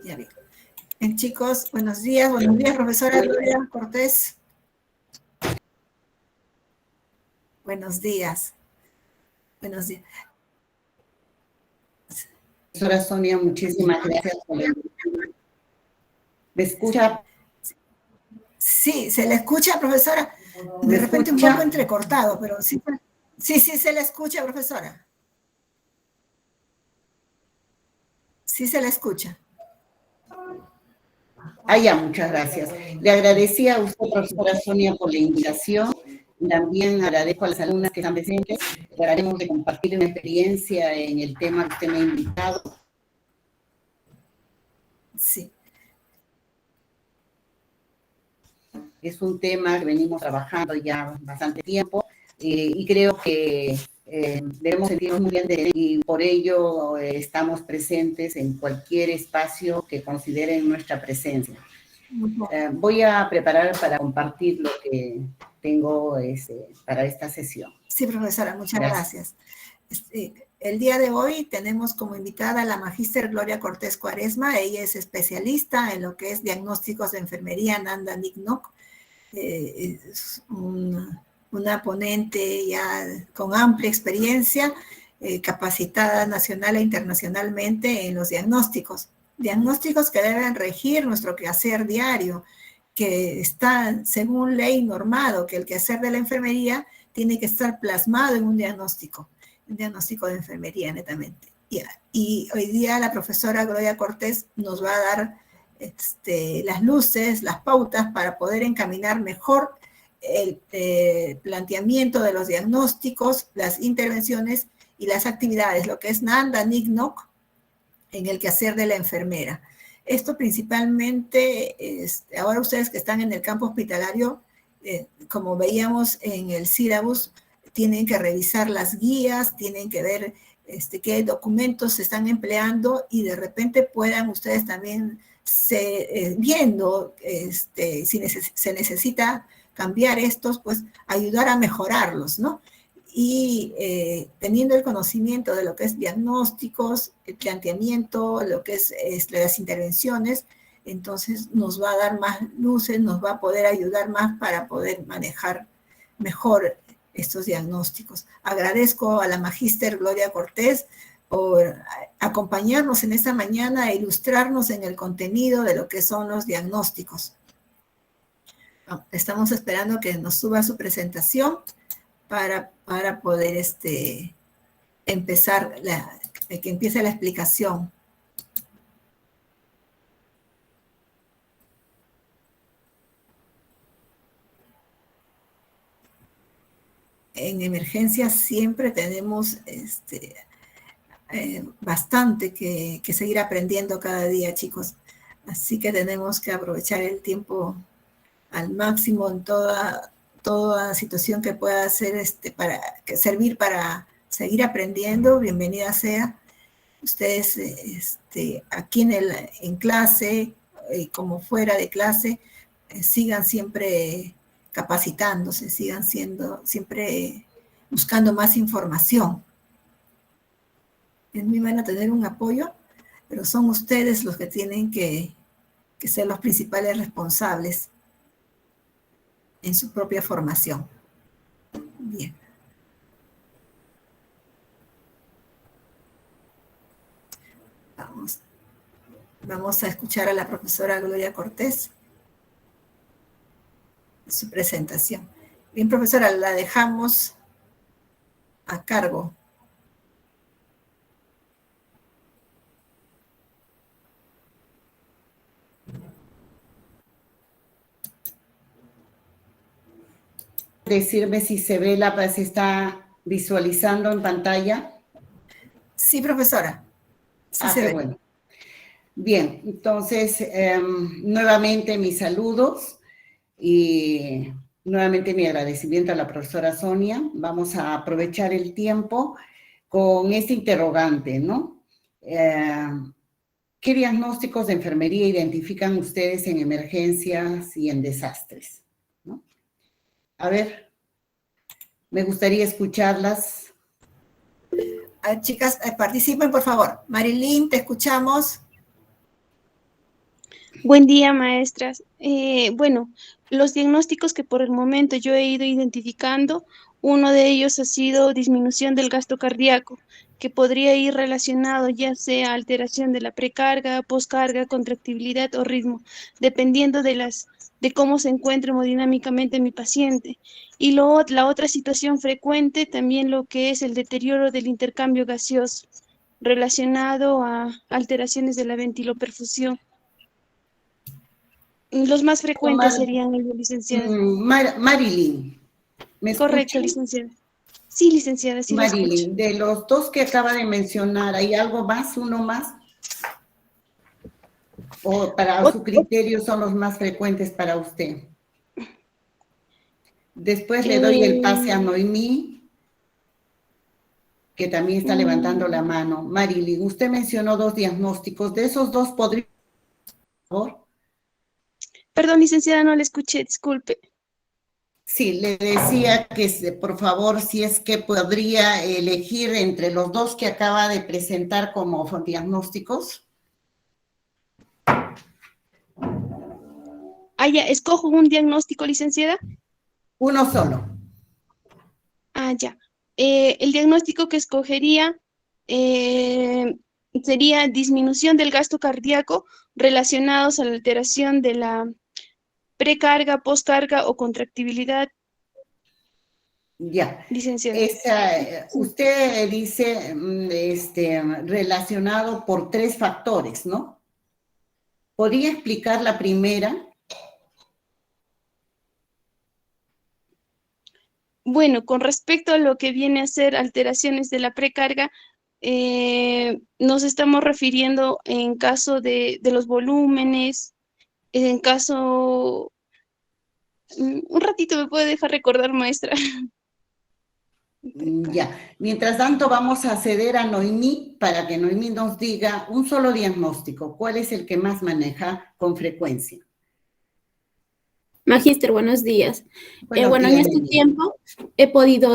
Ya bien. Bien, chicos, buenos días, profesora Gloria Cortés. Buenos días. Buenos días. Profesora Sonia, muchísimas gracias por la invitación. ¿Me escucha? Sí, ¿se le escucha, profesora? De repente un poco entrecortado, pero sí, sí, se le escucha, profesora. Sí se le escucha. Ya, muchas gracias. Le agradecía a usted, profesora Sonia, por la invitación. También agradezco a las alumnas que están presentes. Trataremos de compartir una experiencia en el tema que usted me ha invitado. Sí. Es un tema que venimos trabajando ya bastante tiempo y creo que debemos sentirnos muy bien de él y por ello estamos presentes en cualquier espacio que consideren nuestra presencia. Voy a preparar para compartir lo que tengo para esta sesión. Sí, profesora, muchas gracias. El día de hoy tenemos como invitada a la magíster Gloria Cortés Cuaresma. Ella es especialista en lo que es diagnósticos de enfermería Nanda Nick-Nok. Es una ponente ya con amplia experiencia, capacitada nacional e internacionalmente en los diagnósticos. Diagnósticos que deben regir nuestro quehacer diario, que está según ley normado, que el quehacer de la enfermería tiene que estar plasmado en un diagnóstico de enfermería netamente. Y hoy día la profesora Gloria Cortés nos va a dar las luces, las pautas para poder encaminar mejor el planteamiento de los diagnósticos, las intervenciones y las actividades, lo que es Nanda Nick-Nok en el quehacer de la enfermera. Esto principalmente, ahora ustedes que están en el campo hospitalario, como veíamos en el sílabus, tienen que revisar las guías, tienen que ver qué documentos se están empleando y de repente puedan ustedes también viendo si se necesita cambiar estos, pues ayudar a mejorarlos, ¿no? Y teniendo el conocimiento de lo que es diagnósticos, el planteamiento, lo que es las intervenciones, entonces nos va a dar más luces, nos va a poder ayudar más para poder manejar mejor estos diagnósticos. Agradezco a la magíster Gloria Cortés por acompañarnos en esta mañana e ilustrarnos en el contenido de lo que son los diagnósticos. Estamos esperando que nos suba su presentación para poder empezar, que empiece la explicación. En emergencias siempre tenemos bastante que seguir aprendiendo cada día, chicos. Así que tenemos que aprovechar el tiempo al máximo en toda situación que pueda ser servir para seguir aprendiendo. Bienvenida sea. Ustedes aquí en clase, como fuera de clase, sigan siempre capacitándose, sigan siempre buscando más información. En mí van a tener un apoyo, pero son ustedes los que tienen que ser los principales responsables en su propia formación. Bien. Vamos a escuchar a la profesora Gloria Cortés, su presentación. Bien, profesora, la dejamos a cargo. Decirme si se ve si está visualizando en pantalla. Sí, profesora. Sí se qué ve. Bueno. Bien, entonces, nuevamente mis saludos y nuevamente mi agradecimiento a la profesora Sonia. Vamos a aprovechar el tiempo con este interrogante, ¿no? ¿Qué diagnósticos de enfermería identifican ustedes en emergencias y en desastres? ¿No? A ver, me gustaría escucharlas. Chicas, participen, por favor. Marilyn, te escuchamos. Buen día, maestras. Bueno, los diagnósticos que por el momento yo he ido identificando, uno de ellos ha sido disminución del gasto cardíaco, que podría ir relacionado ya sea a alteración de la precarga, poscarga, contractibilidad o ritmo, dependiendo de cómo se encuentre hemodinámicamente mi paciente. Y la otra situación frecuente también lo que es el deterioro del intercambio gaseoso, relacionado a alteraciones de la ventiloperfusión. Los más frecuentes Mar- serían ellos, licenciada. Marilyn, ¿me Correcto, escuchan? licenciada. Sí, licenciada, sí la escucho. Marilyn, de los dos que acaba de mencionar, ¿hay algo más, uno más? ¿O para Ot- su ot- criterio son los más frecuentes para usted? Después le doy el pase a eh, Noemí, que también está levantando la mm, mano. Marilyn, usted mencionó dos diagnósticos. ¿De esos dos podría, por favor? Perdón, licenciada, no la escuché, disculpe. Sí, le decía que por favor, si es que podría elegir entre los dos que acaba de presentar como diagnósticos. Ah, ya, escojo un diagnóstico, licenciada. Uno solo. Ah, ya. El diagnóstico que escogería eh, sería disminución del gasto cardíaco relacionados a la alteración de la precarga, poscarga o contractibilidad, Ya. licenciada. Sí. Usted dice relacionado por tres factores, ¿no? ¿Podría explicar la primera? Bueno, con respecto a lo que viene a ser alteraciones de la precarga, nos estamos refiriendo en caso de los volúmenes, en caso... Un ratito me puede dejar recordar, maestra. Ya. Mientras tanto, vamos a ceder a Noemí para que Noemí nos diga un solo diagnóstico. ¿Cuál es el que más maneja con frecuencia? Magíster, buenos días. Buenos Bueno, en días, este Noemí. tiempo he podido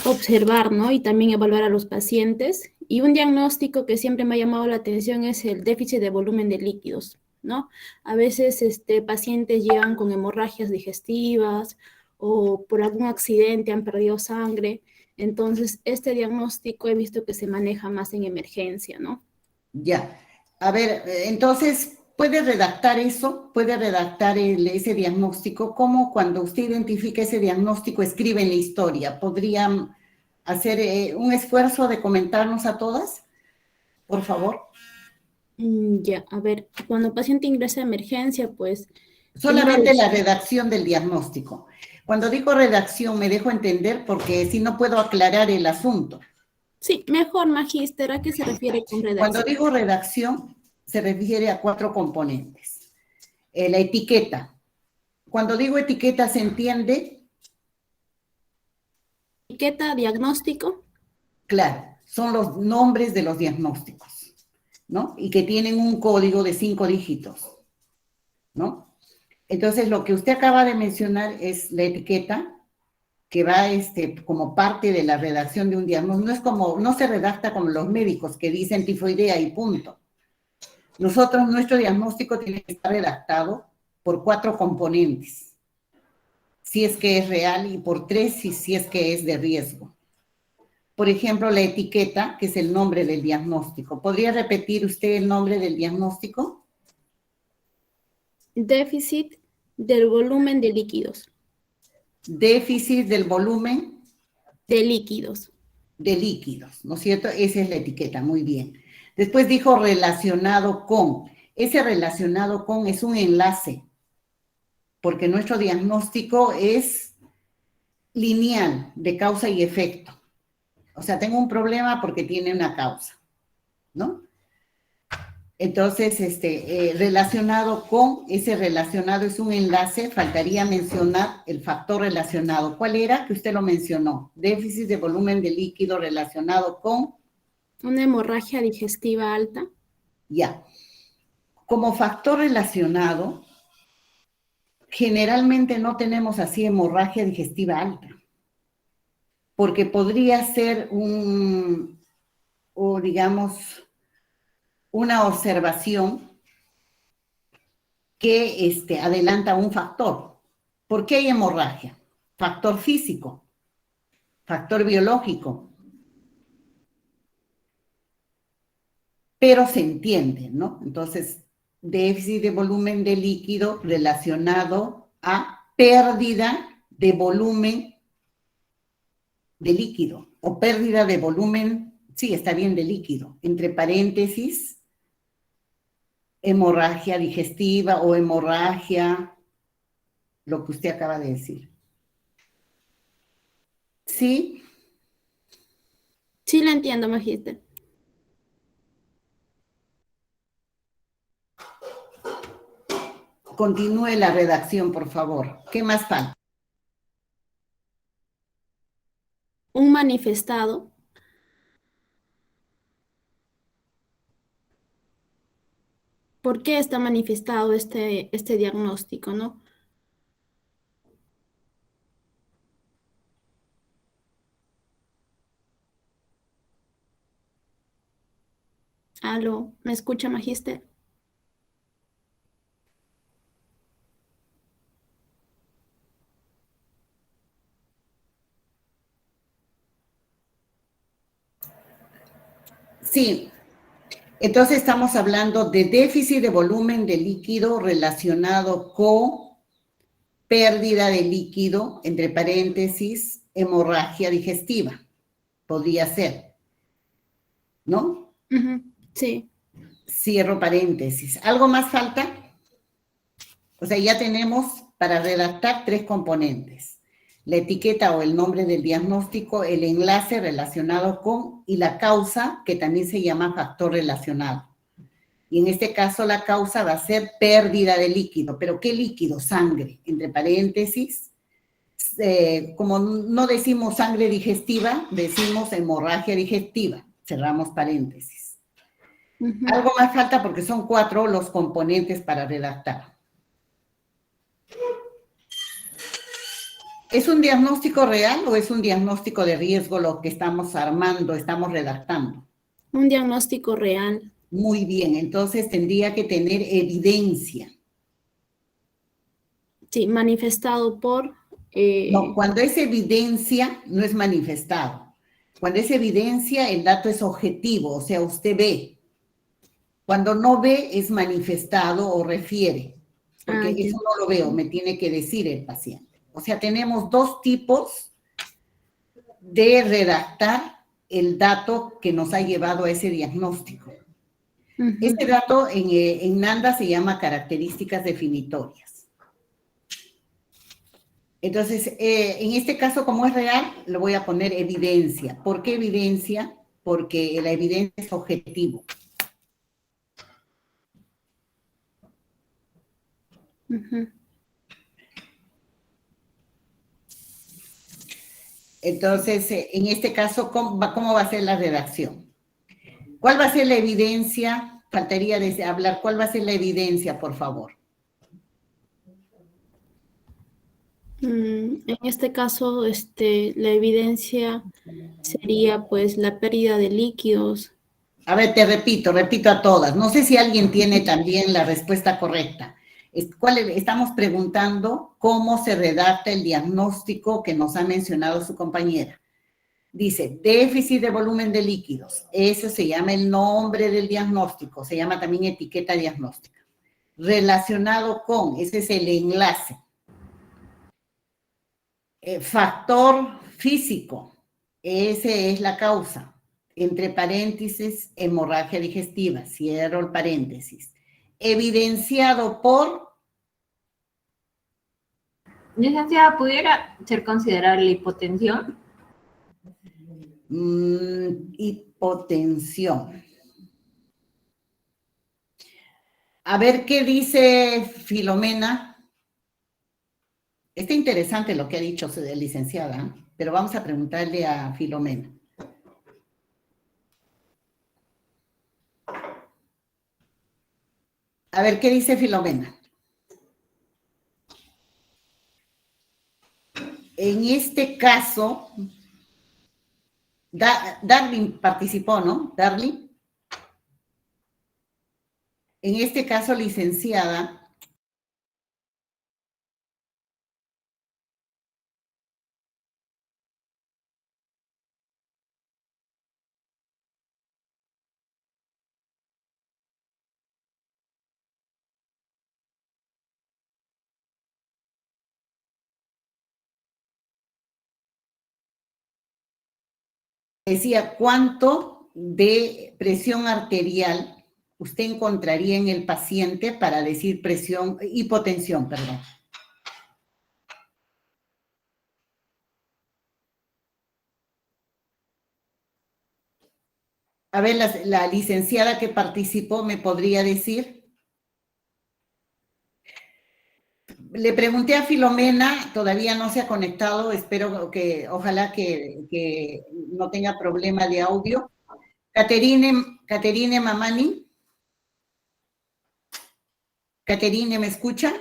observar, ¿no? Y también evaluar a los pacientes. Y un diagnóstico que siempre me ha llamado la atención es el déficit de volumen de líquidos, ¿no? A veces pacientes llegan con hemorragias digestivas o por algún accidente han perdido sangre. Entonces, este diagnóstico he visto que se maneja más en emergencia, ¿no? Ya. A ver, entonces, ¿puede redactar eso? ¿Puede redactar ese diagnóstico? ¿Cómo cuando usted identifica ese diagnóstico escribe en la historia? ¿Podrían hacer un esfuerzo de comentarnos a todas? Por favor. Ya, a ver, cuando el paciente ingresa a emergencia, pues primero, Solamente la redacción del diagnóstico. Cuando digo redacción, me dejo entender porque si no puedo aclarar el asunto. sí, mejor, magíster, ¿a qué se refiere con Cuando redacción? digo redacción, se refiere a cuatro componentes. La etiqueta. Cuando digo etiqueta, ¿se entiende? Etiqueta, diagnóstico. Claro, son los nombres de los diagnósticos, ¿no? Y que tienen un código de 5 dígitos, ¿no? Entonces, lo que usted acaba de mencionar es la etiqueta, que va como parte de la redacción de un diagnóstico. No es como, no se redacta como los médicos que dicen tifoidea y punto. Nosotros, nuestro diagnóstico tiene que estar redactado por 4 componentes, si es que es real, y por 3 si es que es de riesgo. Por ejemplo, la etiqueta, que es el nombre del diagnóstico. ¿Podría repetir usted el nombre del diagnóstico? Déficit del volumen de líquidos. Déficit del volumen De líquidos. de líquidos, ¿no es cierto? Esa es la etiqueta, muy bien. Después dijo relacionado con. Ese relacionado con es un enlace, porque nuestro diagnóstico es lineal, de causa y efecto. O sea, tengo un problema porque tiene una causa, ¿no? Entonces, relacionado con, ese relacionado es un enlace, faltaría mencionar el factor relacionado. ¿Cuál era? Que usted lo mencionó. Déficit de volumen de líquido relacionado con, Una hemorragia digestiva alta. ya. Como factor relacionado, generalmente no tenemos así hemorragia digestiva alta, porque podría ser o digamos, una observación que adelanta un factor. ¿Por qué hay hemorragia? Factor físico, factor biológico, pero se entiende, ¿no? Entonces, déficit de volumen de líquido relacionado a pérdida de volumen de líquido, o pérdida de volumen, sí, está bien, de líquido, entre paréntesis, hemorragia digestiva o hemorragia, lo que usted acaba de decir. ¿Sí? Sí, la entiendo, magíster. Continúe la redacción, por favor. ¿Qué más falta? Un manifestado. ¿Por qué está manifestado este diagnóstico, no? Aló, ¿me escucha, magíster? Sí, entonces estamos hablando de déficit de volumen de líquido relacionado con pérdida de líquido, entre paréntesis, hemorragia digestiva. Podría ser, ¿no? Sí. Cierro paréntesis. ¿Algo más falta? O sea, ya tenemos para redactar 3 componentes. La etiqueta o el nombre del diagnóstico, el enlace relacionado con y la causa, que también se llama factor relacionado. Y en este caso la causa va a ser pérdida de líquido. ¿Pero qué líquido? Sangre, entre paréntesis. Como no decimos sangre digestiva, decimos hemorragia digestiva. Cerramos paréntesis. Algo más falta porque son 4 los componentes para redactar. ¿Es un diagnóstico real o es un diagnóstico de riesgo lo que estamos armando, estamos redactando? Un diagnóstico real. Muy bien, entonces tendría que tener evidencia. Sí, manifestado por... No, cuando es evidencia, no es manifestado. Cuando es evidencia, el dato es objetivo, o sea, usted ve. Cuando no ve, es manifestado o refiere. Porque eso no lo veo, me tiene que decir el paciente. O sea, tenemos 2 tipos de redactar el dato que nos ha llevado a ese diagnóstico. Este dato en NANDA se llama características definitorias. Entonces, en este caso, como es real, le voy a poner evidencia. ¿Por qué evidencia? Porque la evidencia es objetivo. Entonces, en este caso, ¿cómo va a ser la redacción? ¿Cuál va a ser la evidencia? Faltaría hablar, ¿cuál va a ser la evidencia, por favor? En este caso, la evidencia sería pues la pérdida de líquidos. A ver, te repito a todas. No sé si alguien tiene también la respuesta correcta. Estamos preguntando cómo se redacta el diagnóstico que nos ha mencionado su compañera. Dice, déficit de volumen de líquidos. Eso se llama el nombre del diagnóstico. Se llama también etiqueta diagnóstica. Relacionado con, ese es el enlace. Factor físico. Esa es la causa. Entre paréntesis, hemorragia digestiva. Cierro el paréntesis. Evidenciado por... Licenciada, ¿pudiera ser considerada la hipotensión? Hipotensión. A ver qué dice Filomena. Está interesante lo que ha dicho su licenciada, pero vamos a preguntarle a Filomena. A ver qué dice Filomena. En este caso, Darling participó, ¿no? Darling. En este caso, licenciada, decía, ¿cuánto de presión arterial usted encontraría en el paciente para decir hipotensión, perdón? A ver, la licenciada que participó me podría decir. Le pregunté a Filomena, todavía no se ha conectado, espero que, ojalá que no tenga problema de audio. Caterine Mamani. Caterine, ¿me escucha?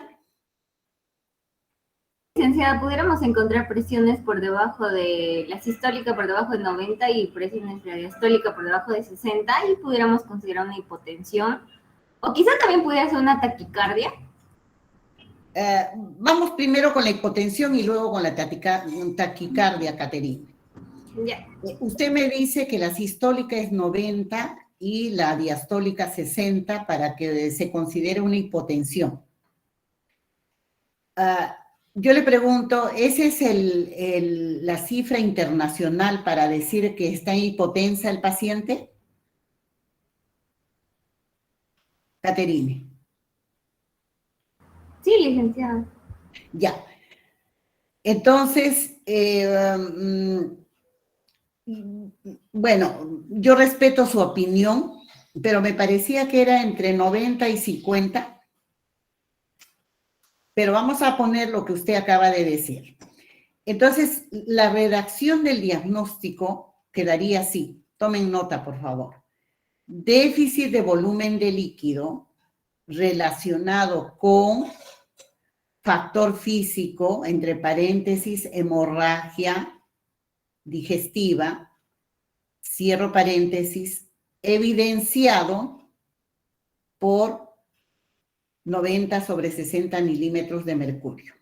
Licenciada, ¿pudiéramos encontrar presiones por debajo de la sistólica, por debajo de 90 y presiones de la diastólica por debajo de 60 y pudiéramos considerar una hipotensión? O quizá también pudiera ser una taquicardia. Vamos primero con la hipotensión y luego con la taquicardia, Caterine. Ya. Usted me dice que la sistólica es 90 y la diastólica 60 para que se considere una hipotensión. Yo le pregunto, ¿esa es la cifra internacional para decir que está hipotensa el paciente? Caterine. Sí, licenciada. Ya. Entonces, bueno, yo respeto su opinión, pero me parecía que era entre 90 y 50. Pero vamos a poner lo que usted acaba de decir. Entonces, la redacción del diagnóstico quedaría así. Tomen nota, por favor. Déficit de volumen de líquido relacionado con factor físico, entre paréntesis, hemorragia digestiva, cierro paréntesis, evidenciado por 90/60 milímetros de mercurio.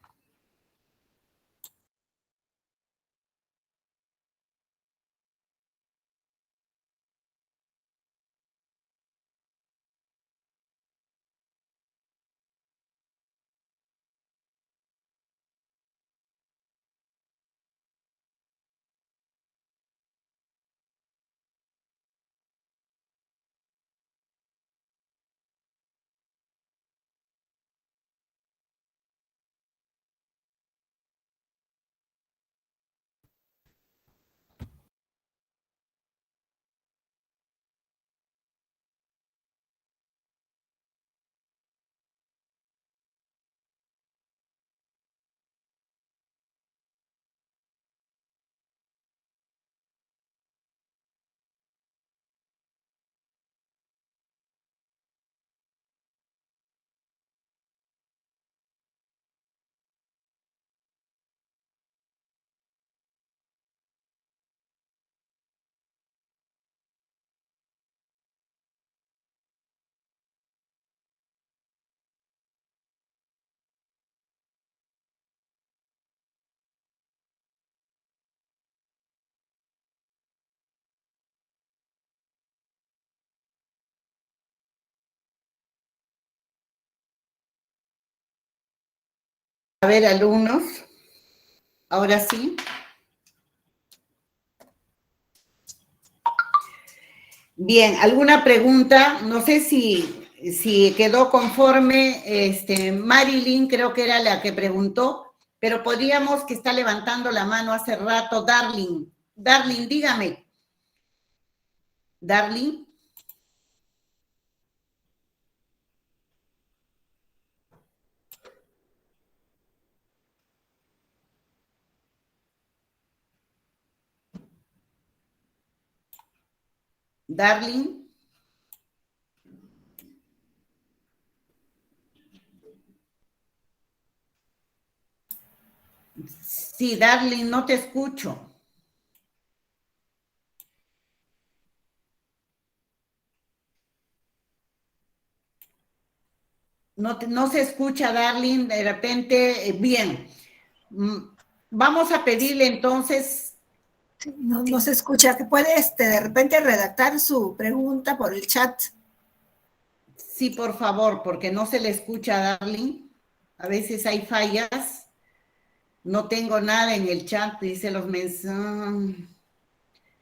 A ver, alumnos, ahora sí. Bien, ¿alguna pregunta? No sé si quedó conforme, Marilyn creo que era la que preguntó, pero podríamos, que está levantando la mano hace rato, Darling. Darling, dígame. Darling. Darling. Sí, Darling, no te escucho. No se escucha, Darling, de repente, bien. Vamos a pedirle entonces. No se escucha, que puede de repente redactar su pregunta por el chat. Sí, por favor, porque no se le escucha a Darling. A veces hay fallas. No tengo nada en el chat, dice los mensajes.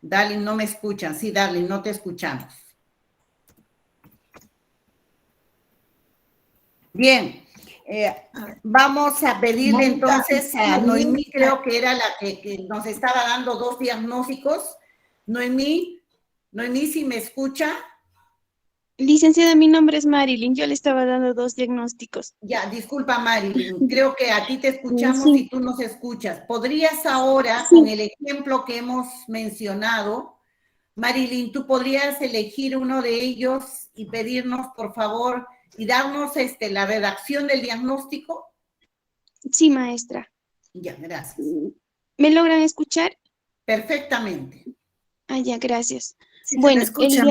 Darling, no me escuchan. Sí, Darling, no te escuchamos. Bien. Vamos a pedirle entonces a Noemí, creo que era la que nos estaba dando 2 diagnósticos. Noemí, si me escucha. Licenciada, mi nombre es Marilyn, yo le estaba dando 2 diagnósticos. Ya, disculpa Marilyn, creo que a ti te escuchamos Sí. y tú nos escuchas. ¿Podrías ahora, Sí. con el ejemplo que hemos mencionado, Marilyn, tú podrías elegir uno de ellos y pedirnos, por favor, y darnos la redacción del diagnóstico? Sí, maestra. Ya, gracias. ¿Me logran escuchar? Perfectamente. Ah, ya, gracias. Sí, bueno, escucha,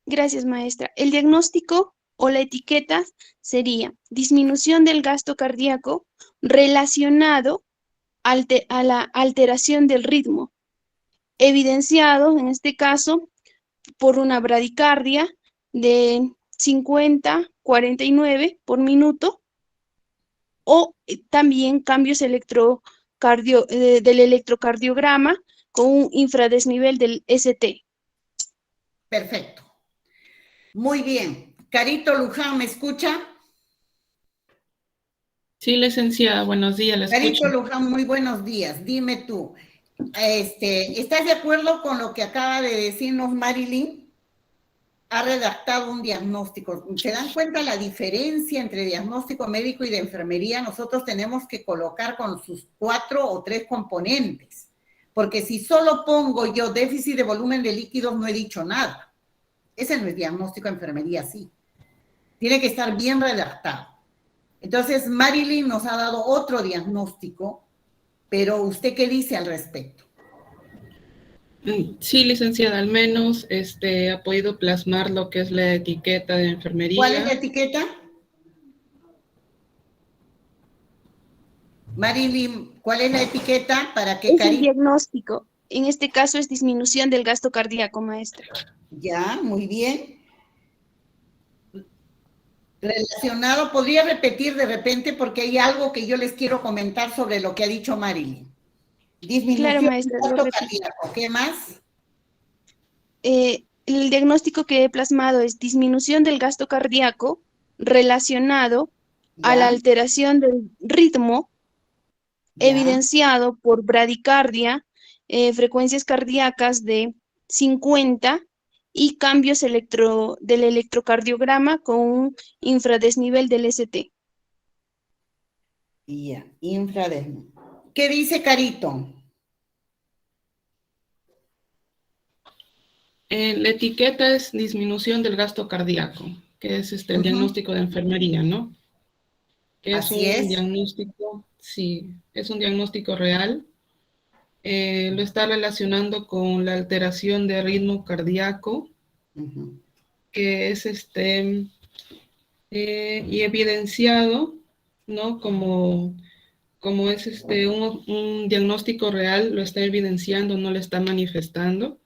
gracias, maestra. El diagnóstico o la etiqueta sería disminución del gasto cardíaco relacionado a la alteración del ritmo, evidenciado, en este caso, por una bradicardia de 50-49 por minuto, o también cambios del electrocardiograma con un infradesnivel del ST. Perfecto. Muy bien. Carito Luján, ¿me escucha? Sí, licenciada, buenos días, la Carito escucho. Luján, muy buenos días. Dime tú, ¿estás de acuerdo con lo que acaba de decirnos Marilyn? Ha redactado un diagnóstico. ¿Se dan cuenta la diferencia entre diagnóstico médico y de enfermería? Nosotros tenemos que colocar con sus 4 o 3 componentes, porque si solo pongo yo déficit de volumen de líquidos, no he dicho nada. Ese no es diagnóstico de enfermería, sí. Tiene que estar bien redactado. Entonces, Marilyn nos ha dado otro diagnóstico, pero ¿usted qué dice al respecto? Sí, licenciada, al menos ha podido plasmar lo que es la etiqueta de enfermería. ¿Cuál es la etiqueta? Marilyn, ¿cuál es la etiqueta para que Es el diagnóstico. En este caso es disminución del gasto cardíaco, maestra. Ya, muy bien. Relacionado, ¿podría repetir de repente? Porque hay algo que yo les quiero comentar sobre lo que ha dicho Marilyn. Disminución Claro, maestra, del lo gasto repito. cardíaco. ¿Qué más? El diagnóstico que he plasmado es disminución del gasto cardíaco relacionado a la alteración del ritmo, evidenciado por bradicardia, frecuencias cardíacas de 50 y cambios del electrocardiograma con un infradesnivel del ST. Ya, infradesnivel. ¿Qué dice Carito? La etiqueta es disminución del gasto cardíaco, que es el diagnóstico de enfermería, ¿no? Así es. Diagnóstico, sí, es un diagnóstico real. Lo está relacionando con la alteración de ritmo cardíaco, que es y evidenciado, ¿no? Como es un diagnóstico real, lo está evidenciando, no lo está manifestando,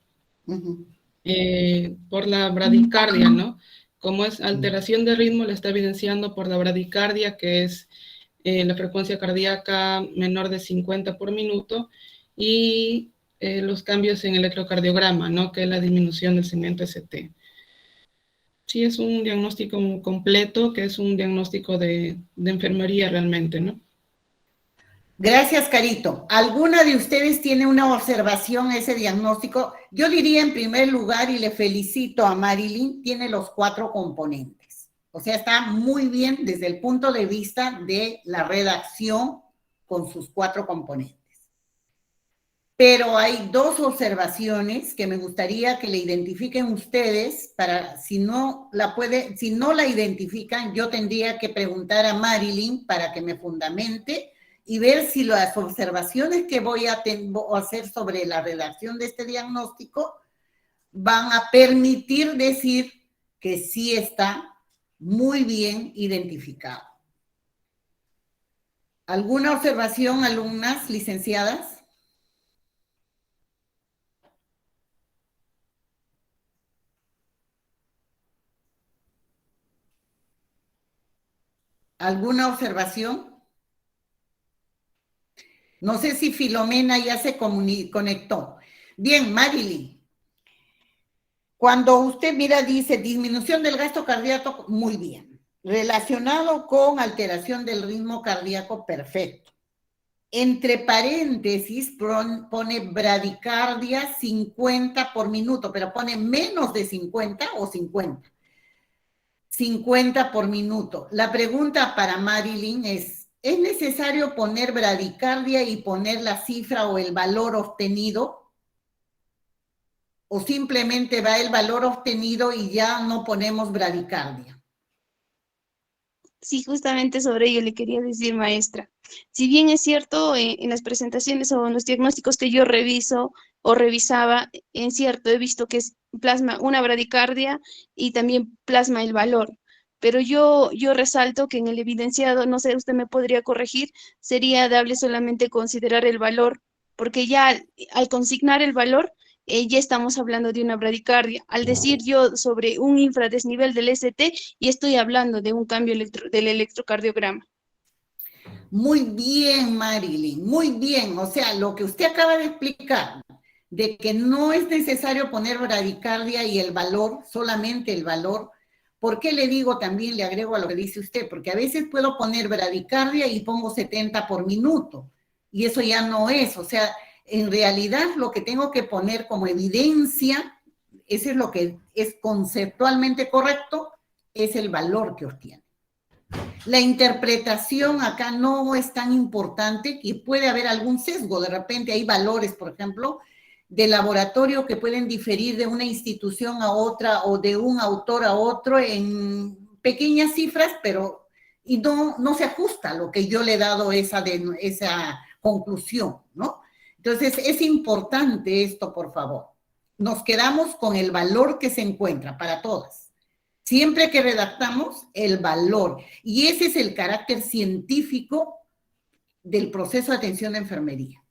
por la bradicardia, ¿no? Como es alteración de ritmo, lo está evidenciando por la bradicardia, que es la frecuencia cardíaca menor de 50 por minuto, y los cambios en el electrocardiograma, ¿no? Que es la disminución del segmento ST. Sí, es un diagnóstico completo, que es un diagnóstico de enfermería realmente, ¿no? Gracias, Carito. ¿Alguna de ustedes tiene una observación a ese diagnóstico? Yo diría en primer lugar, y le felicito a Marilyn, tiene los 4 componentes. O sea, está muy bien desde el punto de vista de la redacción con sus 4 componentes. Pero hay 2 observaciones que me gustaría que le identifiquen ustedes para, si no la identifican, yo tendría que preguntar a Marilyn para que me fundamente y ver si las observaciones que voy a hacer sobre la redacción de este diagnóstico van a permitir decir que sí está muy bien identificado. ¿Alguna observación, alumnas, licenciadas? ¿Alguna observación? No sé si Filomena ya se conectó. Bien, Marilyn. Cuando usted mira, dice disminución del gasto cardíaco, muy bien. Relacionado con alteración del ritmo cardíaco, perfecto. Entre paréntesis pone bradicardia 50 por minuto, pero pone menos de 50 o 50. 50 por minuto. La pregunta para Marilyn ¿es necesario poner bradicardia y poner la cifra o el valor obtenido? ¿O simplemente va el valor obtenido y ya no ponemos bradicardia? Sí, justamente sobre ello le quería decir, maestra. Si bien es cierto, en las presentaciones o en los diagnósticos que yo reviso o revisaba, en cierto, he visto que plasma una bradicardia y también plasma el valor. Pero yo resalto que en el evidenciado, no sé, usted me podría corregir, sería dable solamente considerar el valor, porque ya al consignar el valor, ya estamos hablando de una bradicardia. Al decir yo sobre un infradesnivel del ST, y estoy hablando de un cambio del electrocardiograma. Muy bien, Marilyn, muy bien. O sea, lo que usted acaba de explicar, de que no es necesario poner bradicardia y el valor, solamente el valor. ¿Por qué le digo también, le agrego a lo que dice usted? Porque a veces puedo poner bradicardia y pongo 70 por minuto, y eso ya no es. O sea, en realidad lo que tengo que poner como evidencia, eso es lo que es conceptualmente correcto, es el valor que obtiene. La interpretación acá no es tan importante, que puede haber algún sesgo. De repente hay valores, por ejemplo, de laboratorio que pueden diferir de una institución a otra o de un autor a otro en pequeñas cifras, pero y no se ajusta a lo que yo le he dado esa conclusión, ¿no? Entonces, es importante esto, por favor. Nos quedamos con el valor que se encuentra para todas. Siempre que redactamos, el valor. Y ese es el carácter científico del proceso de atención de enfermería.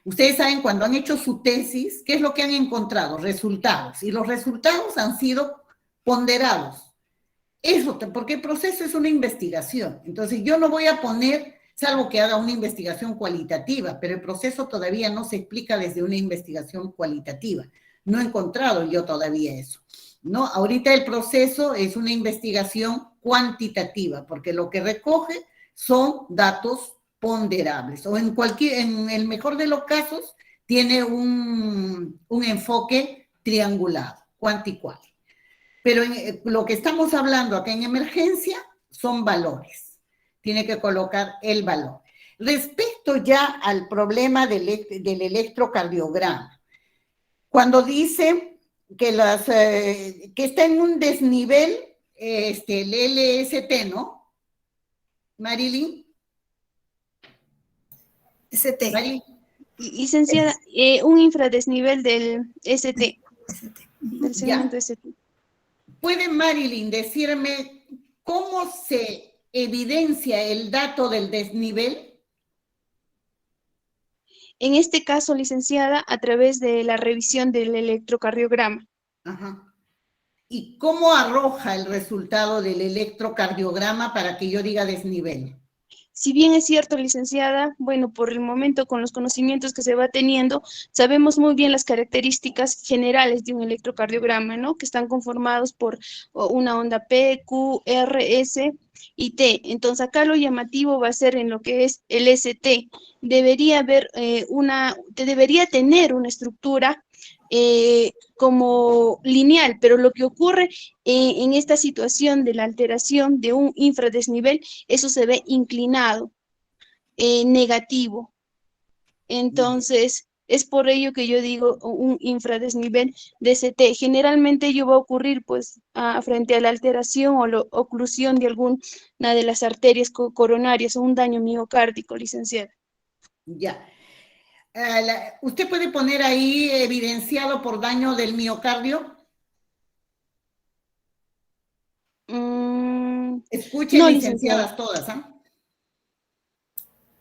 Ustedes saben, cuando han hecho su tesis, ¿qué es lo que han encontrado? Resultados. Y los resultados han sido ponderados. Eso, porque el proceso es una investigación. Entonces, yo no voy a poner, salvo que haga una investigación cualitativa, pero el proceso todavía no se explica desde una investigación cualitativa. No he encontrado yo todavía eso. ¿No? Ahorita el proceso es una investigación cuantitativa, porque lo que recoge son datos ponderables, o en el mejor de los casos, tiene un enfoque triangulado, cuanti-cual. Pero lo que estamos hablando acá en emergencia son valores. Tiene que colocar el valor. Respecto ya al problema del electrocardiograma, cuando dice que está en un desnivel, el LST, ¿no? Marilyn. ST. Marilyn. Licenciada, un infradesnivel del ST, del segmento ST. ¿Puede Marilyn decirme cómo se evidencia el dato del desnivel? En este caso, licenciada, a través de la revisión del electrocardiograma. Ajá. ¿Y cómo arroja el resultado del electrocardiograma para que yo diga desnivel? Si bien es cierto, licenciada, bueno, por el momento con los conocimientos que se va teniendo, sabemos muy bien las características generales de un electrocardiograma, ¿no? Que están conformados por una onda P, Q, R, S y T. Entonces acá lo llamativo va a ser en lo que es el ST. Debería haber debería tener una estructura como lineal, pero lo que ocurre en esta situación de la alteración de un infradesnivel, eso se ve inclinado, negativo. Entonces, es por ello que yo digo un infradesnivel de ST. Generalmente ello va a ocurrir pues frente a la alteración o la oclusión de alguna de las arterias coronarias o un daño miocárdico, licenciada. Ya. ¿Usted puede poner ahí evidenciado por daño del miocardio? Escuchen, no, licenciadas todas, ¿ah?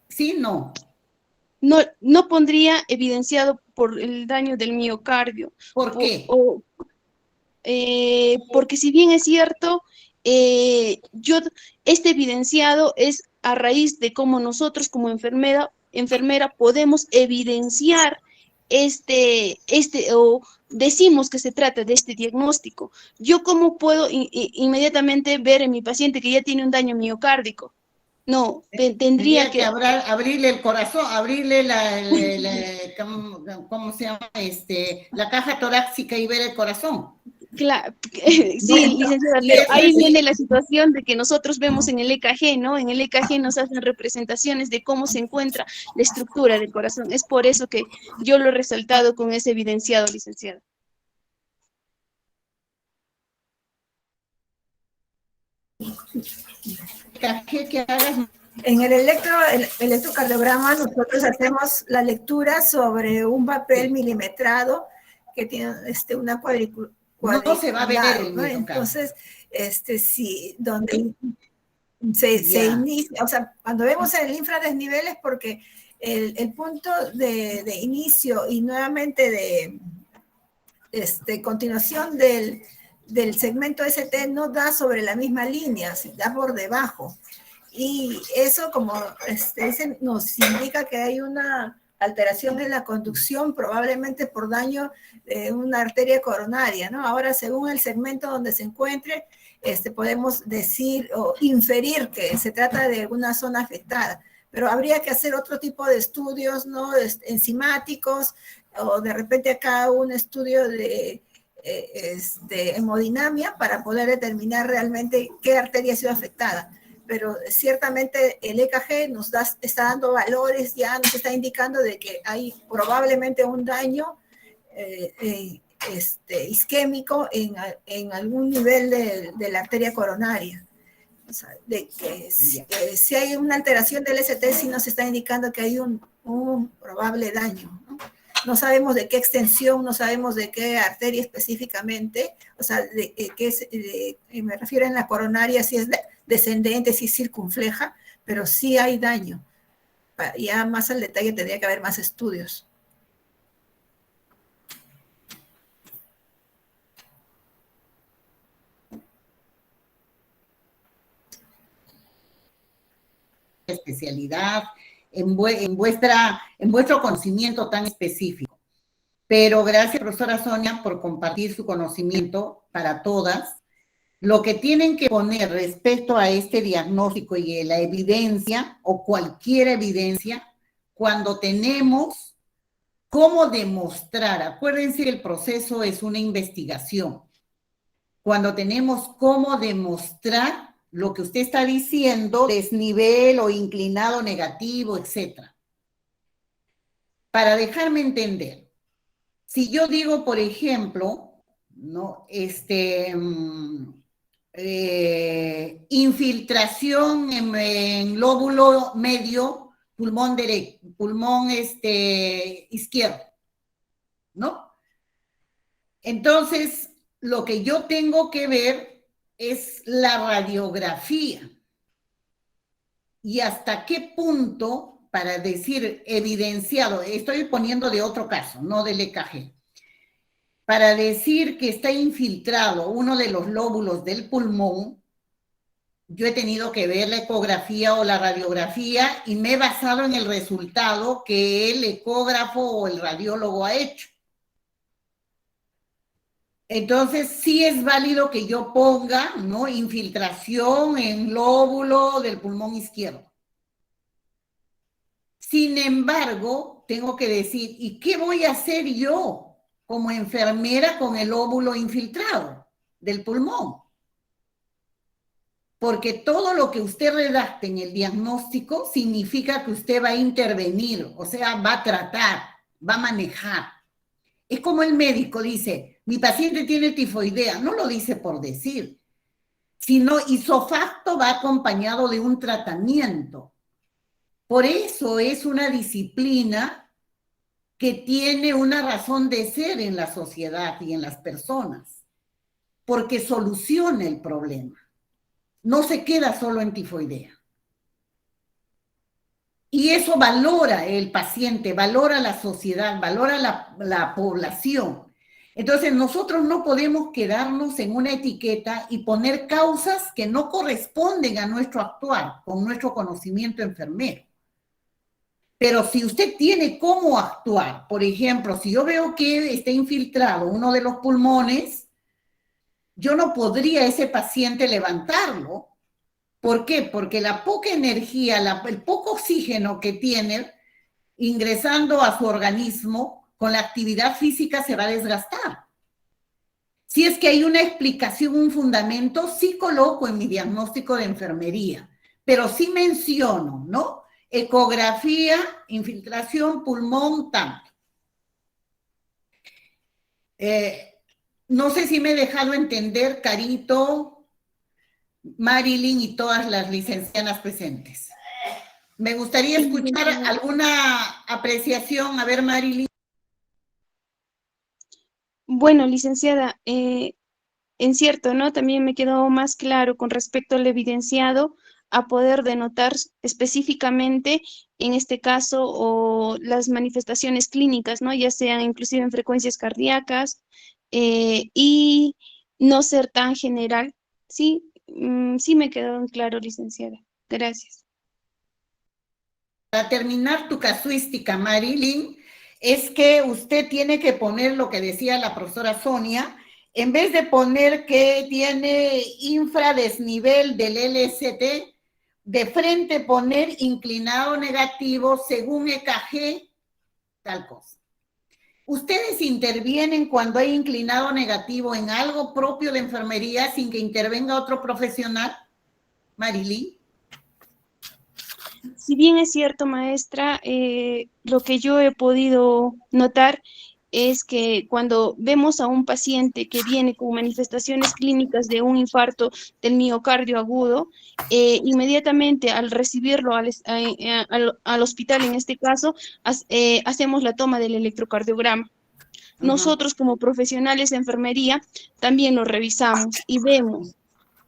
¿Sí? No. No pondría evidenciado por el daño del miocardio. ¿Por qué? Porque si bien es cierto, este evidenciado es a raíz de cómo nosotros como enfermera podemos evidenciar o decimos que se trata de este diagnóstico, ¿yo cómo puedo inmediatamente ver en mi paciente que ya tiene un daño miocárdico? No, tendría que abrirle el corazón, abrirle ¿cómo se llama? La caja torácica y ver el corazón. Claro, sí, licenciada, pero ahí viene la situación de que nosotros vemos en el EKG, ¿no? En el EKG nos hacen representaciones de cómo se encuentra la estructura del corazón. Es por eso que yo lo he resaltado con ese evidenciado, licenciada. Que hagas. En el electrocardiograma nosotros hacemos la lectura sobre un papel milimetrado que tiene una cuadrícula. No se va a ver el ¿no? Entonces, sí, donde se inicia, o sea, cuando vemos el infradesnivel es porque el punto de inicio y nuevamente de continuación del segmento ST no da sobre la misma línea, da por debajo. Y eso, como nos indica que hay una alteración en la conducción, probablemente por daño de una arteria coronaria, ¿no? Ahora, según el segmento donde se encuentre, podemos decir o inferir que se trata de una zona afectada, pero habría que hacer otro tipo de estudios, ¿no? Enzimáticos, o de repente acá un estudio de hemodinamia para poder determinar realmente qué arteria ha sido afectada. Pero ciertamente el EKG está dando valores, ya nos está indicando de que hay probablemente un daño isquémico en algún nivel de la arteria coronaria. O sea, de que si hay una alteración del ST, sí nos está indicando que hay un probable daño, ¿no? No sabemos de qué extensión, no sabemos de qué arteria específicamente, o sea, me refiero en la coronaria, si es descendente, si es circunfleja, pero sí hay daño. Ya más al detalle tendría que haber más estudios. Especialidad, en vuestro conocimiento tan específico. Pero gracias, profesora Sonia, por compartir su conocimiento para todas. Lo que tienen que poner respecto a este diagnóstico y la evidencia, o cualquier evidencia, cuando tenemos cómo demostrar, acuérdense que el proceso es una investigación, cuando tenemos cómo demostrar lo que usted está diciendo, desnivel o inclinado negativo, etc. Para dejarme entender, si yo digo, por ejemplo, ¿no? Infiltración en lóbulo medio, pulmón derecho, pulmón izquierdo, ¿no? Entonces, lo que yo tengo que ver es la radiografía y hasta qué punto, para decir evidenciado, estoy poniendo de otro caso, no del EKG, para decir que está infiltrado uno de los lóbulos del pulmón, yo he tenido que ver la ecografía o la radiografía y me he basado en el resultado que el ecógrafo o el radiólogo ha hecho. Entonces, sí es válido que yo ponga, ¿no?, infiltración en lóbulo del pulmón izquierdo. Sin embargo, tengo que decir, ¿y qué voy a hacer yo como enfermera con el lóbulo infiltrado del pulmón? Porque todo lo que usted redacte en el diagnóstico significa que usted va a intervenir, o sea, va a tratar, va a manejar. Es como el médico dice, mi paciente tiene tifoidea, no lo dice por decir, sino isofacto va acompañado de un tratamiento. Por eso es una disciplina que tiene una razón de ser en la sociedad y en las personas, porque soluciona el problema. No se queda solo en tifoidea. Y eso valora el paciente, valora la sociedad, valora la población. Entonces, nosotros no podemos quedarnos en una etiqueta y poner causas que no corresponden a nuestro actuar, con nuestro conocimiento enfermero. Pero si usted tiene cómo actuar, por ejemplo, si yo veo que está infiltrado uno de los pulmones, yo no podría ese paciente levantarlo. ¿Por qué? Porque la poca energía, el poco oxígeno que tiene ingresando a su organismo con la actividad física se va a desgastar. Si es que hay una explicación, un fundamento, sí coloco en mi diagnóstico de enfermería, pero sí menciono, ¿no? Ecografía, infiltración, pulmón, tanto. No sé si me he dejado entender, Carito, Marilyn y todas las licenciadas presentes. Me gustaría escuchar alguna apreciación. A ver, Marilyn. Bueno, licenciada, en cierto, ¿no? También me quedó más claro con respecto al evidenciado a poder denotar específicamente, en este caso, o las manifestaciones clínicas, ¿no? Ya sean inclusive en frecuencias cardíacas y no ser tan general. Sí, sí me quedó claro, licenciada. Gracias. Para terminar tu casuística, Marilyn, es que usted tiene que poner lo que decía la profesora Sonia, en vez de poner que tiene infradesnivel del LST, de frente poner inclinado negativo según EKG, tal cosa. ¿Ustedes intervienen cuando hay inclinado negativo en algo propio de enfermería sin que intervenga otro profesional? Marilyn. Si bien es cierto, maestra, lo que yo he podido notar es que cuando vemos a un paciente que viene con manifestaciones clínicas de un infarto del miocardio agudo, inmediatamente al recibirlo al hospital, en este caso, hacemos la toma del electrocardiograma. Nosotros como profesionales de enfermería también lo revisamos y vemos.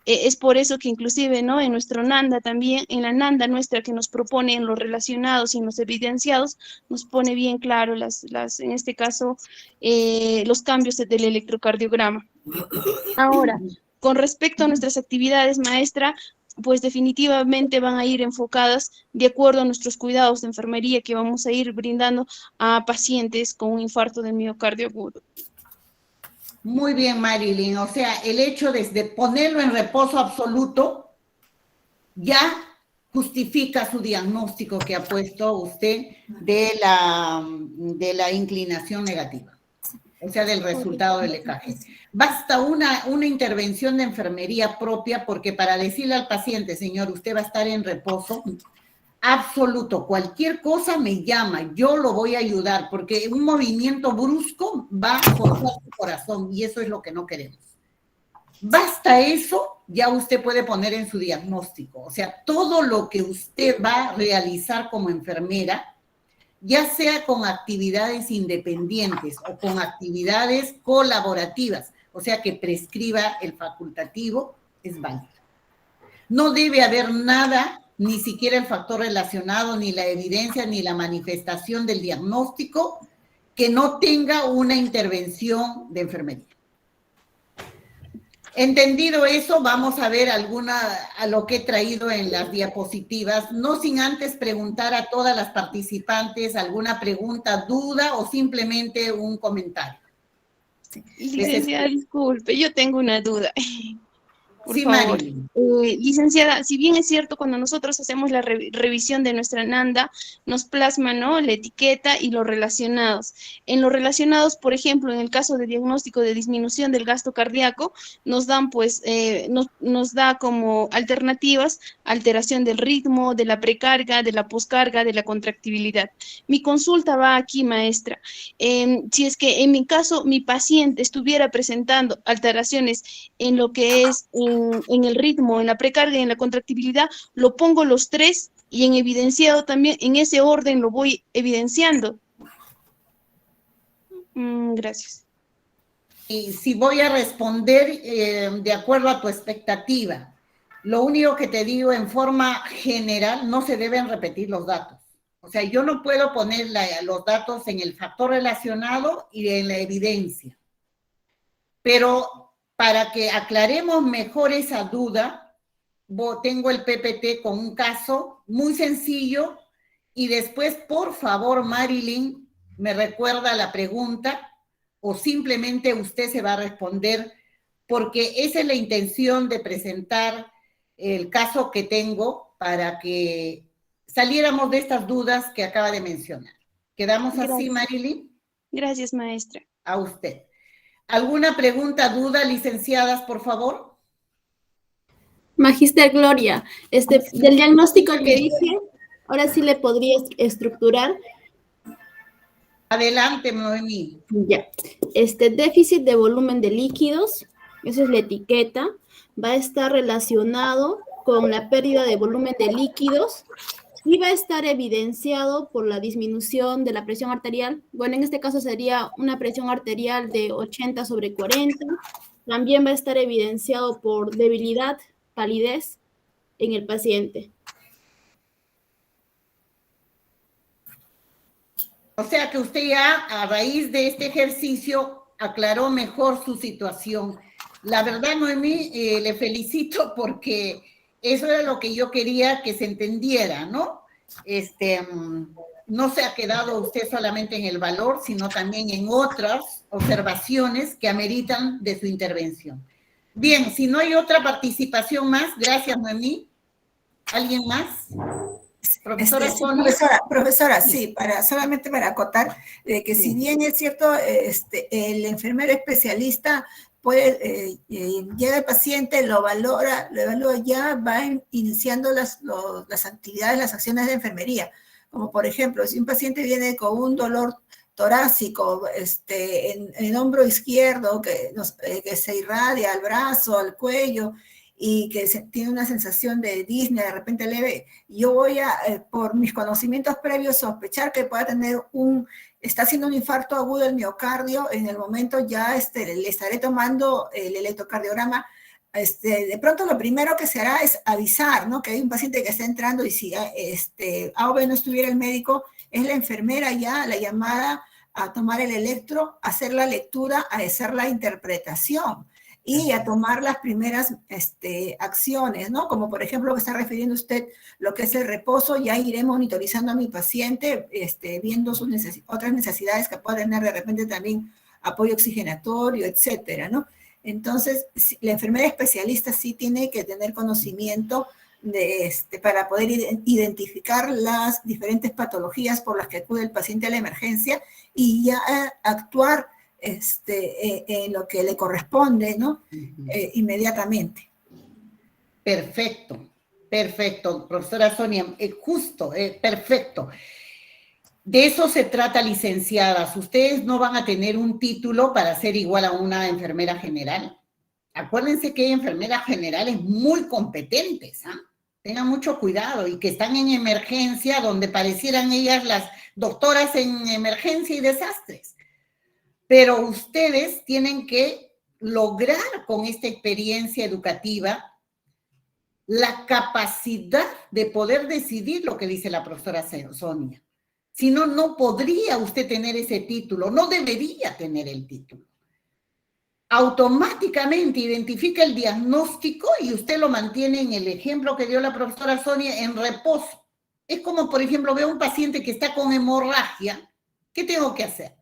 Es por eso que inclusive, ¿no? En nuestro NANDA también, en la NANDA nuestra que nos propone en los relacionados y en los evidenciados, nos pone bien claro en este caso, los cambios del electrocardiograma. Ahora, con respecto a nuestras actividades, maestra, pues definitivamente van a ir enfocadas de acuerdo a nuestros cuidados de enfermería que vamos a ir brindando a pacientes con un infarto del miocardio agudo. Muy bien, Marilyn. O sea, el hecho de ponerlo en reposo absoluto ya justifica su diagnóstico que ha puesto usted de la inclinación negativa, o sea, del resultado del EKG. Basta una intervención de enfermería propia porque para decirle al paciente, señor, usted va a estar en reposo absoluto, cualquier cosa me llama, yo lo voy a ayudar, porque un movimiento brusco va a forzar su corazón y eso es lo que no queremos. Basta eso, ya usted puede poner en su diagnóstico, o sea, todo lo que usted va a realizar como enfermera, ya sea con actividades independientes o con actividades colaborativas, o sea, que prescriba el facultativo, es válido. No debe haber nada, ni siquiera el factor relacionado, ni la evidencia, ni la manifestación del diagnóstico, que no tenga una intervención de enfermería. Entendido eso, vamos a ver a lo que he traído en las diapositivas, no sin antes preguntar a todas las participantes alguna pregunta, duda o simplemente un comentario. Licenciada, disculpe, yo tengo una duda. Por sí, favor. Marilyn. Licenciada, si bien es cierto, cuando nosotros hacemos la revisión de nuestra NANDA, nos plasma, ¿no?, la etiqueta y los relacionados. En los relacionados, por ejemplo, en el caso de diagnóstico de disminución del gasto cardíaco, nos dan, pues, nos da como alternativas alteración del ritmo, de la precarga, de la poscarga, de la contractibilidad. Mi consulta va aquí, maestra. Si es que en mi caso mi paciente estuviera presentando alteraciones en lo que es en el ritmo, en la precarga y en la contractibilidad, lo pongo los tres y en evidenciado también, en ese orden lo voy evidenciando. Gracias. Y si voy a responder de acuerdo a tu expectativa, lo único que te digo en forma general, no se deben repetir los datos. O sea, yo no puedo poner los datos en el factor relacionado y en la evidencia. Pero para que aclaremos mejor esa duda, tengo el PPT con un caso muy sencillo y después, por favor, Marilyn, me recuerda la pregunta o simplemente usted se va a responder, porque esa es la intención de presentar el caso que tengo para que saliéramos de estas dudas que acaba de mencionar. ¿Quedamos así, Gracias. Marilyn? Gracias, maestra. A usted. ¿Alguna pregunta, duda, licenciadas, por favor? Magister Gloria, del diagnóstico que dije, ahora sí le podría estructurar. Adelante, Noemí. Ya. Déficit de volumen de líquidos, esa es la etiqueta, va a estar relacionado con la pérdida de volumen de líquidos y va a estar evidenciado por la disminución de la presión arterial. Bueno, en este caso sería una presión arterial de 80/40. También va a estar evidenciado por debilidad, palidez en el paciente. O sea que usted ya, a raíz de este ejercicio, aclaró mejor su situación. La verdad, Noemí, le felicito porque eso era lo que yo quería que se entendiera, ¿no? No se ha quedado usted solamente en el valor, sino también en otras observaciones que ameritan de su intervención. Bien, si no hay otra participación más, gracias, Noemí. ¿Alguien más? Profesora Sonia. Profesora, sí, solamente para acotar que si bien es cierto, el enfermero especialista puede, llega el paciente, lo evalúa ya, va iniciando las actividades, las acciones de enfermería, como por ejemplo, si un paciente viene con un dolor torácico, en el hombro izquierdo, que se irradia al brazo, al cuello, y que tiene una sensación de disnea de repente leve, yo voy a, por mis conocimientos previos, sospechar que pueda tener está haciendo un infarto agudo del miocardio. En el momento ya le estaré tomando el electrocardiograma. De pronto lo primero que se hará es avisar, ¿no?, que hay un paciente que está entrando, y si no estuviera el médico, es la enfermera ya la llamada a tomar el electro, a hacer la lectura, a hacer la interpretación y a tomar las primeras acciones, ¿no? Como por ejemplo lo que está refiriendo usted, lo que es el reposo. Ya iré monitorizando a mi paciente, viendo sus otras necesidades que pueda tener, de repente también apoyo oxigenatorio, etcétera, ¿no? Entonces, la enfermera especialista sí tiene que tener conocimiento para poder identificar las diferentes patologías por las que acude el paciente a la emergencia y ya actuar en lo que le corresponde, ¿no? Inmediatamente. Perfecto, profesora Sonia, perfecto. De eso se trata, licenciadas. Ustedes no van a tener un título para ser igual a una enfermera general. Acuérdense que hay enfermeras generales muy competentes, ¿ah? Tengan mucho cuidado, y que están en emergencia, donde parecieran ellas las doctoras en emergencia y desastres. Pero ustedes tienen que lograr con esta experiencia educativa la capacidad de poder decidir lo que dice la profesora Sonia. Si no, no podría usted tener ese título, no debería tener el título. Automáticamente identifica el diagnóstico y usted lo mantiene, en el ejemplo que dio la profesora Sonia, en reposo. Es como, por ejemplo, veo a un paciente que está con hemorragia. ¿Qué tengo que hacer?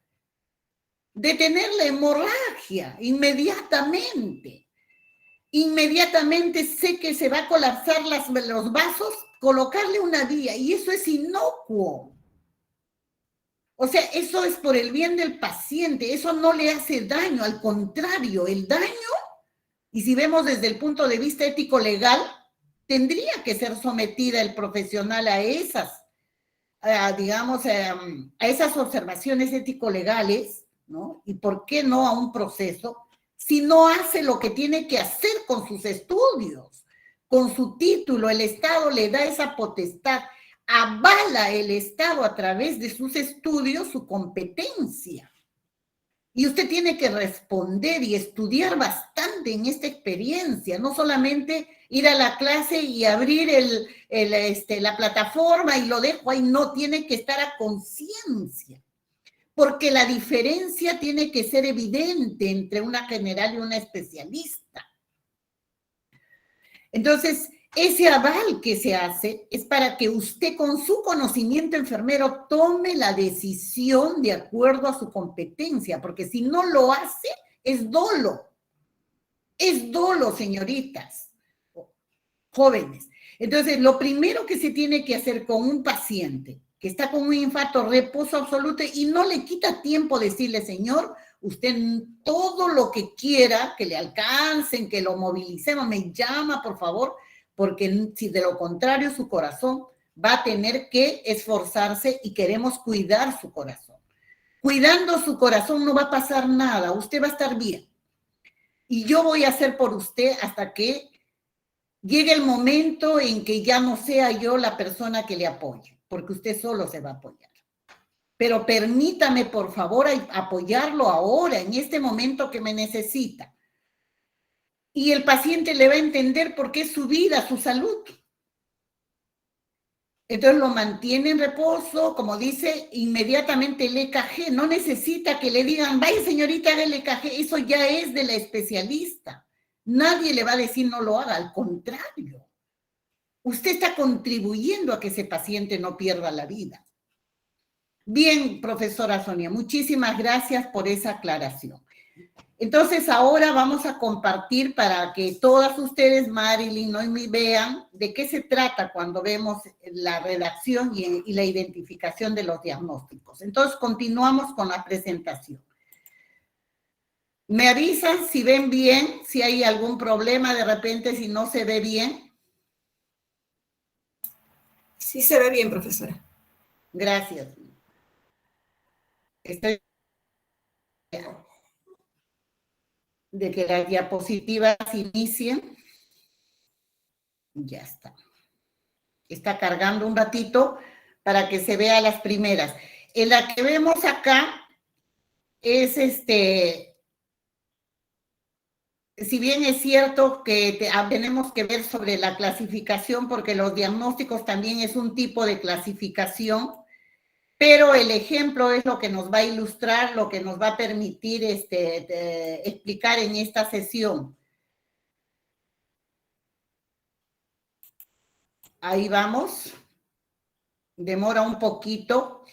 Detener la hemorragia inmediatamente. Inmediatamente sé que se va a colapsar los vasos, colocarle una vía, y eso es inocuo. O sea, eso es por el bien del paciente, eso no le hace daño, al contrario, el daño, y si vemos desde el punto de vista ético-legal, tendría que ser sometida el profesional a esas, digamos, a esas observaciones ético-legales, ¿no? Y por qué no a un proceso, si no hace lo que tiene que hacer con sus estudios, con su título. El Estado le da esa potestad, avala el Estado a través de sus estudios su competencia. Y usted tiene que responder y estudiar bastante en esta experiencia, no solamente ir a la clase y abrir la plataforma y lo dejo ahí, no, tiene que estar a conciencia, porque la diferencia tiene que ser evidente entre una general y una especialista. Entonces, Ese aval que se hace es para que usted con su conocimiento enfermero tome la decisión de acuerdo a su competencia, porque si no lo hace, es dolo. Es dolo, señoritas, jóvenes. Entonces, lo primero que se tiene que hacer con un paciente que está con un infarto, reposo absoluto, y no le quita tiempo decirle, señor, usted todo lo que quiera, que le alcancen, que lo movilicemos, me llama, por favor, porque si de lo contrario su corazón va a tener que esforzarse y queremos cuidar su corazón. Cuidando su corazón no va a pasar nada, usted va a estar bien. Y yo voy a hacer por usted hasta que llegue el momento en que ya no sea yo la persona que le apoye, porque usted solo se va a apoyar. Pero permítame, por favor, apoyarlo ahora, en este momento que me necesita. Y el paciente le va a entender por qué es su vida, su salud. Entonces lo mantiene en reposo, como dice, inmediatamente el EKG. No necesita que le digan, vaya señorita, haga el EKG. Eso ya es de la especialista. Nadie le va a decir no lo haga, al contrario. Usted está contribuyendo a que ese paciente no pierda la vida. Bien, profesora Sonia, muchísimas gracias por esa aclaración. Entonces, ahora vamos a compartir para que todas ustedes, Marilyn, Noemi, vean de qué se trata cuando vemos la redacción y la identificación de los diagnósticos. Entonces, continuamos con la presentación. ¿Me avisan si ven bien, si hay algún problema de repente, si no se ve bien? Sí se ve bien, profesora. Gracias. Estoy de que las diapositivas inicien. Ya está. Está cargando un ratito para que se vea las primeras. En la que vemos acá es si bien es cierto que tenemos que ver sobre la clasificación, porque los diagnósticos también es un tipo de clasificación, pero el ejemplo es lo que nos va a ilustrar, lo que nos va a permitir explicar en esta sesión. Ahí vamos. Demora un poquito.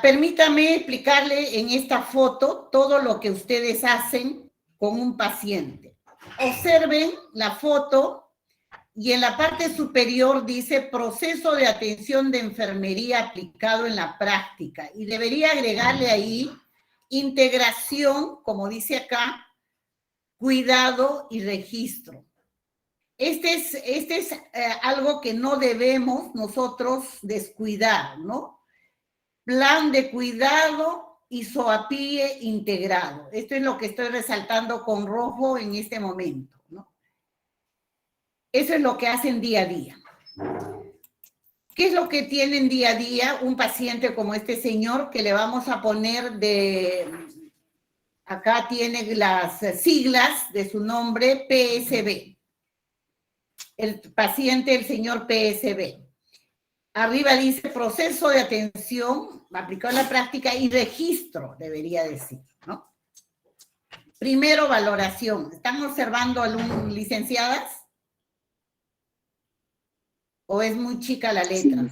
Permítame explicarle en esta foto todo lo que ustedes hacen con un paciente. Observen la foto. Y en la parte superior dice proceso de atención de enfermería aplicado en la práctica. Y debería agregarle ahí integración, como dice acá, cuidado y registro. Este es algo que no debemos nosotros descuidar, ¿no? Plan de cuidado y SOAPIE integrado. Esto es lo que estoy resaltando con rojo en este momento, ¿no? Eso es lo que hacen día a día. ¿Qué es lo que tienen día a día un paciente como este señor que le vamos a poner acá tiene las siglas de su nombre, PSB. El paciente, el señor PSB. Arriba dice proceso de atención aplicado en la práctica y registro, debería decir, ¿no? Primero, valoración. ¿Están observando licenciadas? ¿O es muy chica la letra?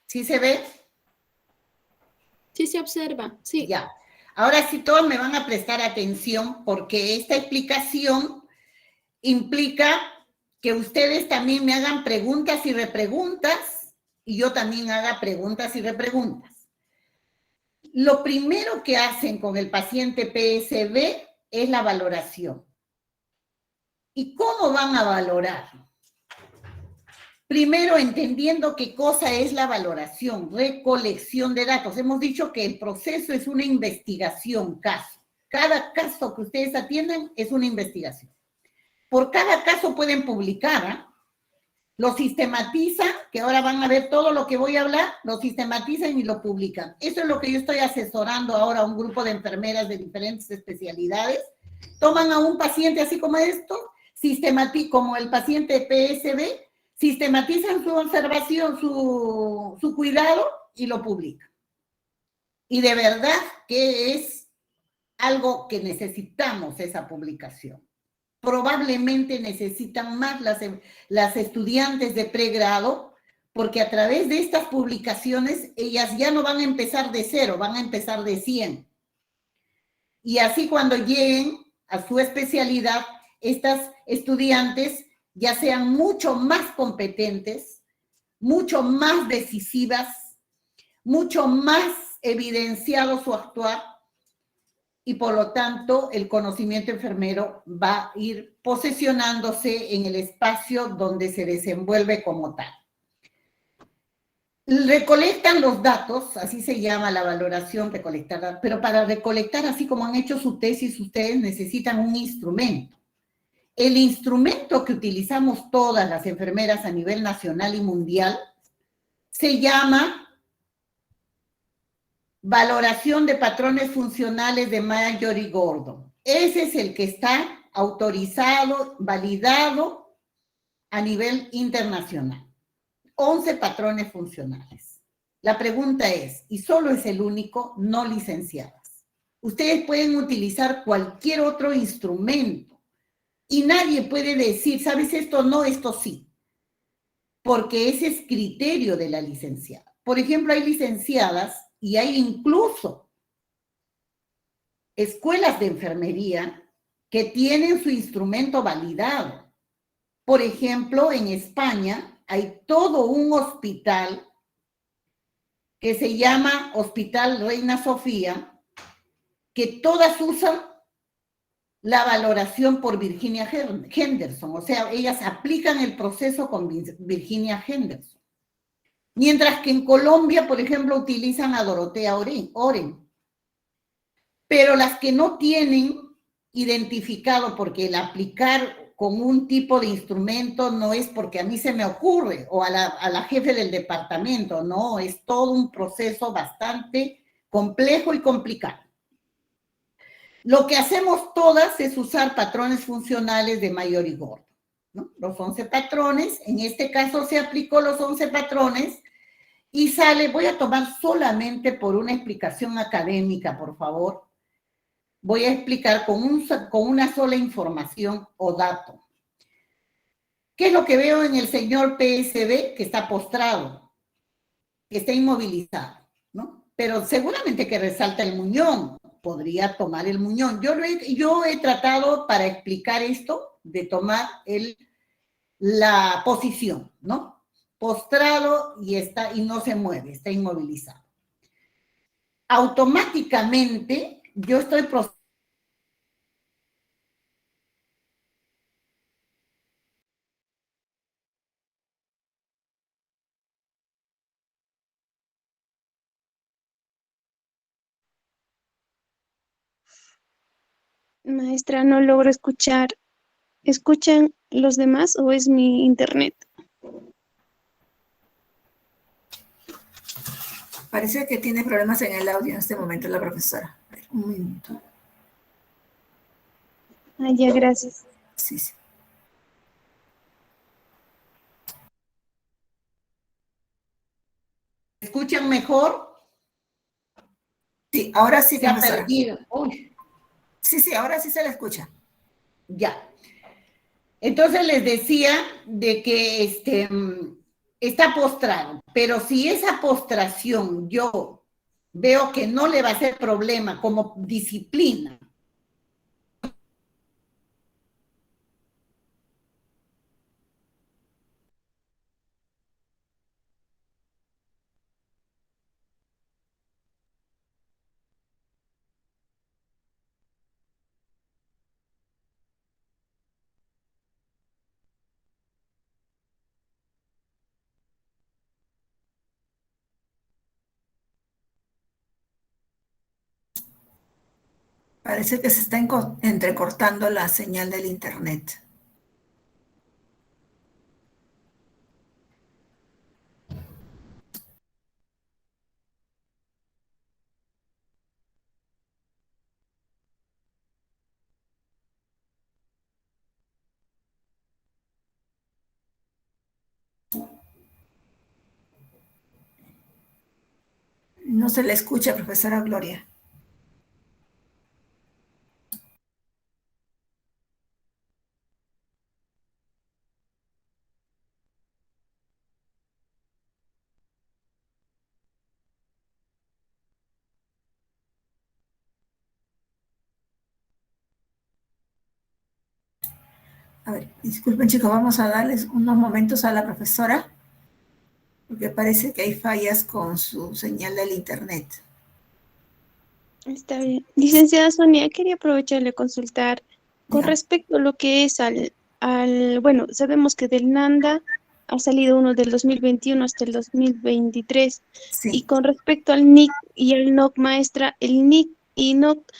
¿Sí se ve? Sí se observa, sí. Ya. Ahora sí todos me van a prestar atención porque esta explicación implica que ustedes también me hagan preguntas y repreguntas y yo también haga preguntas y repreguntas. Lo primero que hacen con el paciente PSB es la valoración. ¿Y cómo van a valorar? Primero, entendiendo qué cosa es la valoración, recolección de datos. Hemos dicho que el proceso es una investigación, caso. Cada caso que ustedes atienden es una investigación. Por cada caso pueden publicar, ¿eh? Lo sistematizan, que ahora van a ver todo lo que voy a hablar, lo sistematizan y lo publican. Eso es lo que yo estoy asesorando ahora a un grupo de enfermeras de diferentes especialidades. Toman a un paciente así como esto, como el paciente PSB, sistematizan su observación, su cuidado y lo publican. Y de verdad que es algo que necesitamos esa publicación. probablemente necesitan más las estudiantes de pregrado, porque a través de estas publicaciones ellas ya no van a empezar de 0, van a empezar de 100. Y así cuando lleguen a su especialidad, estas estudiantes ya sean mucho más competentes, mucho más decisivas, mucho más evidenciado su actuar, y por lo tanto el conocimiento enfermero va a ir posesionándose en el espacio donde se desenvuelve como tal. Recolectan los datos, así se llama la valoración, recolectar, pero para recolectar, así como han hecho su tesis, ustedes necesitan un instrumento. El instrumento que utilizamos todas las enfermeras a nivel nacional y mundial se llama valoración de patrones funcionales de Mayor y Gordon. Ese es el que está autorizado, validado a nivel internacional. 11 patrones funcionales. La pregunta es, y solo es el único, no licenciadas. Ustedes pueden utilizar cualquier otro instrumento y nadie puede decir, ¿sabes esto? No, esto sí. Porque ese es criterio de la licenciada. Por ejemplo, hay licenciadas y hay incluso escuelas de enfermería que tienen su instrumento validado. Por ejemplo, en España hay todo un hospital que se llama Hospital Reina Sofía, que todas usan la valoración por Virginia Henderson. O sea, ellas aplican el proceso con Virginia Henderson. Mientras que en Colombia, por ejemplo, utilizan a Dorotea Oren. Pero las que no tienen identificado, porque el aplicar con un tipo de instrumento no es porque a mí se me ocurre, o a la jefe del departamento, no, es todo un proceso bastante complejo y complicado. Lo que hacemos todas es usar patrones funcionales de Mayor y Gordon, ¿no? Los 11 patrones, en este caso se aplicó los 11 patrones, y sale, voy a tomar solamente por una explicación académica, por favor, voy a explicar con una sola información o dato. ¿Qué es lo que veo en el señor PSB? Que está postrado, que está inmovilizado, ¿no? Pero seguramente que resalta el muñón, podría tomar el muñón. Yo he tratado para explicar esto de tomar la posición, ¿no? Postrado y no se mueve, está inmovilizado. Automáticamente yo estoy procesando. Maestra, no logro escuchar. ¿Escuchan los demás o es mi internet? Parece que tiene problemas en el audio en este momento la profesora. A ver, un minuto. Ah, ya, gracias. Sí, sí. ¿Escuchan mejor? Sí, ahora sí, Se ha profesora. perdido. Uy. Sí, ahora sí se la escucha. Ya. Entonces les decía de que está postrado, pero si esa postración yo veo que no le va a ser problema como disciplina, Parece que se está entrecortando la señal del internet. No se le escucha, profesora Gloria. . 。 . 。 . 。 . 。 . 。 . 。 . 。 . 。 . 。 . 。 . 。 . . 。 . 。 . 。 . . 。 . . . . 。 . 。 . 。 . . 。 . 。 . 。 . 。 . . 。 . No se le escucha, profesora Gloria. A ver, disculpen chicos, vamos a darles unos momentos a la profesora, porque parece que hay fallas con su señal del internet. Está bien. Licenciada Sonia, quería aprovecharle a consultar con Ya. respecto a lo que es bueno, sabemos que del NANDA ha salido uno del 2021 hasta el 2023, y Sí, con respecto al NIC y al NOC, maestra, el NIC y NOC,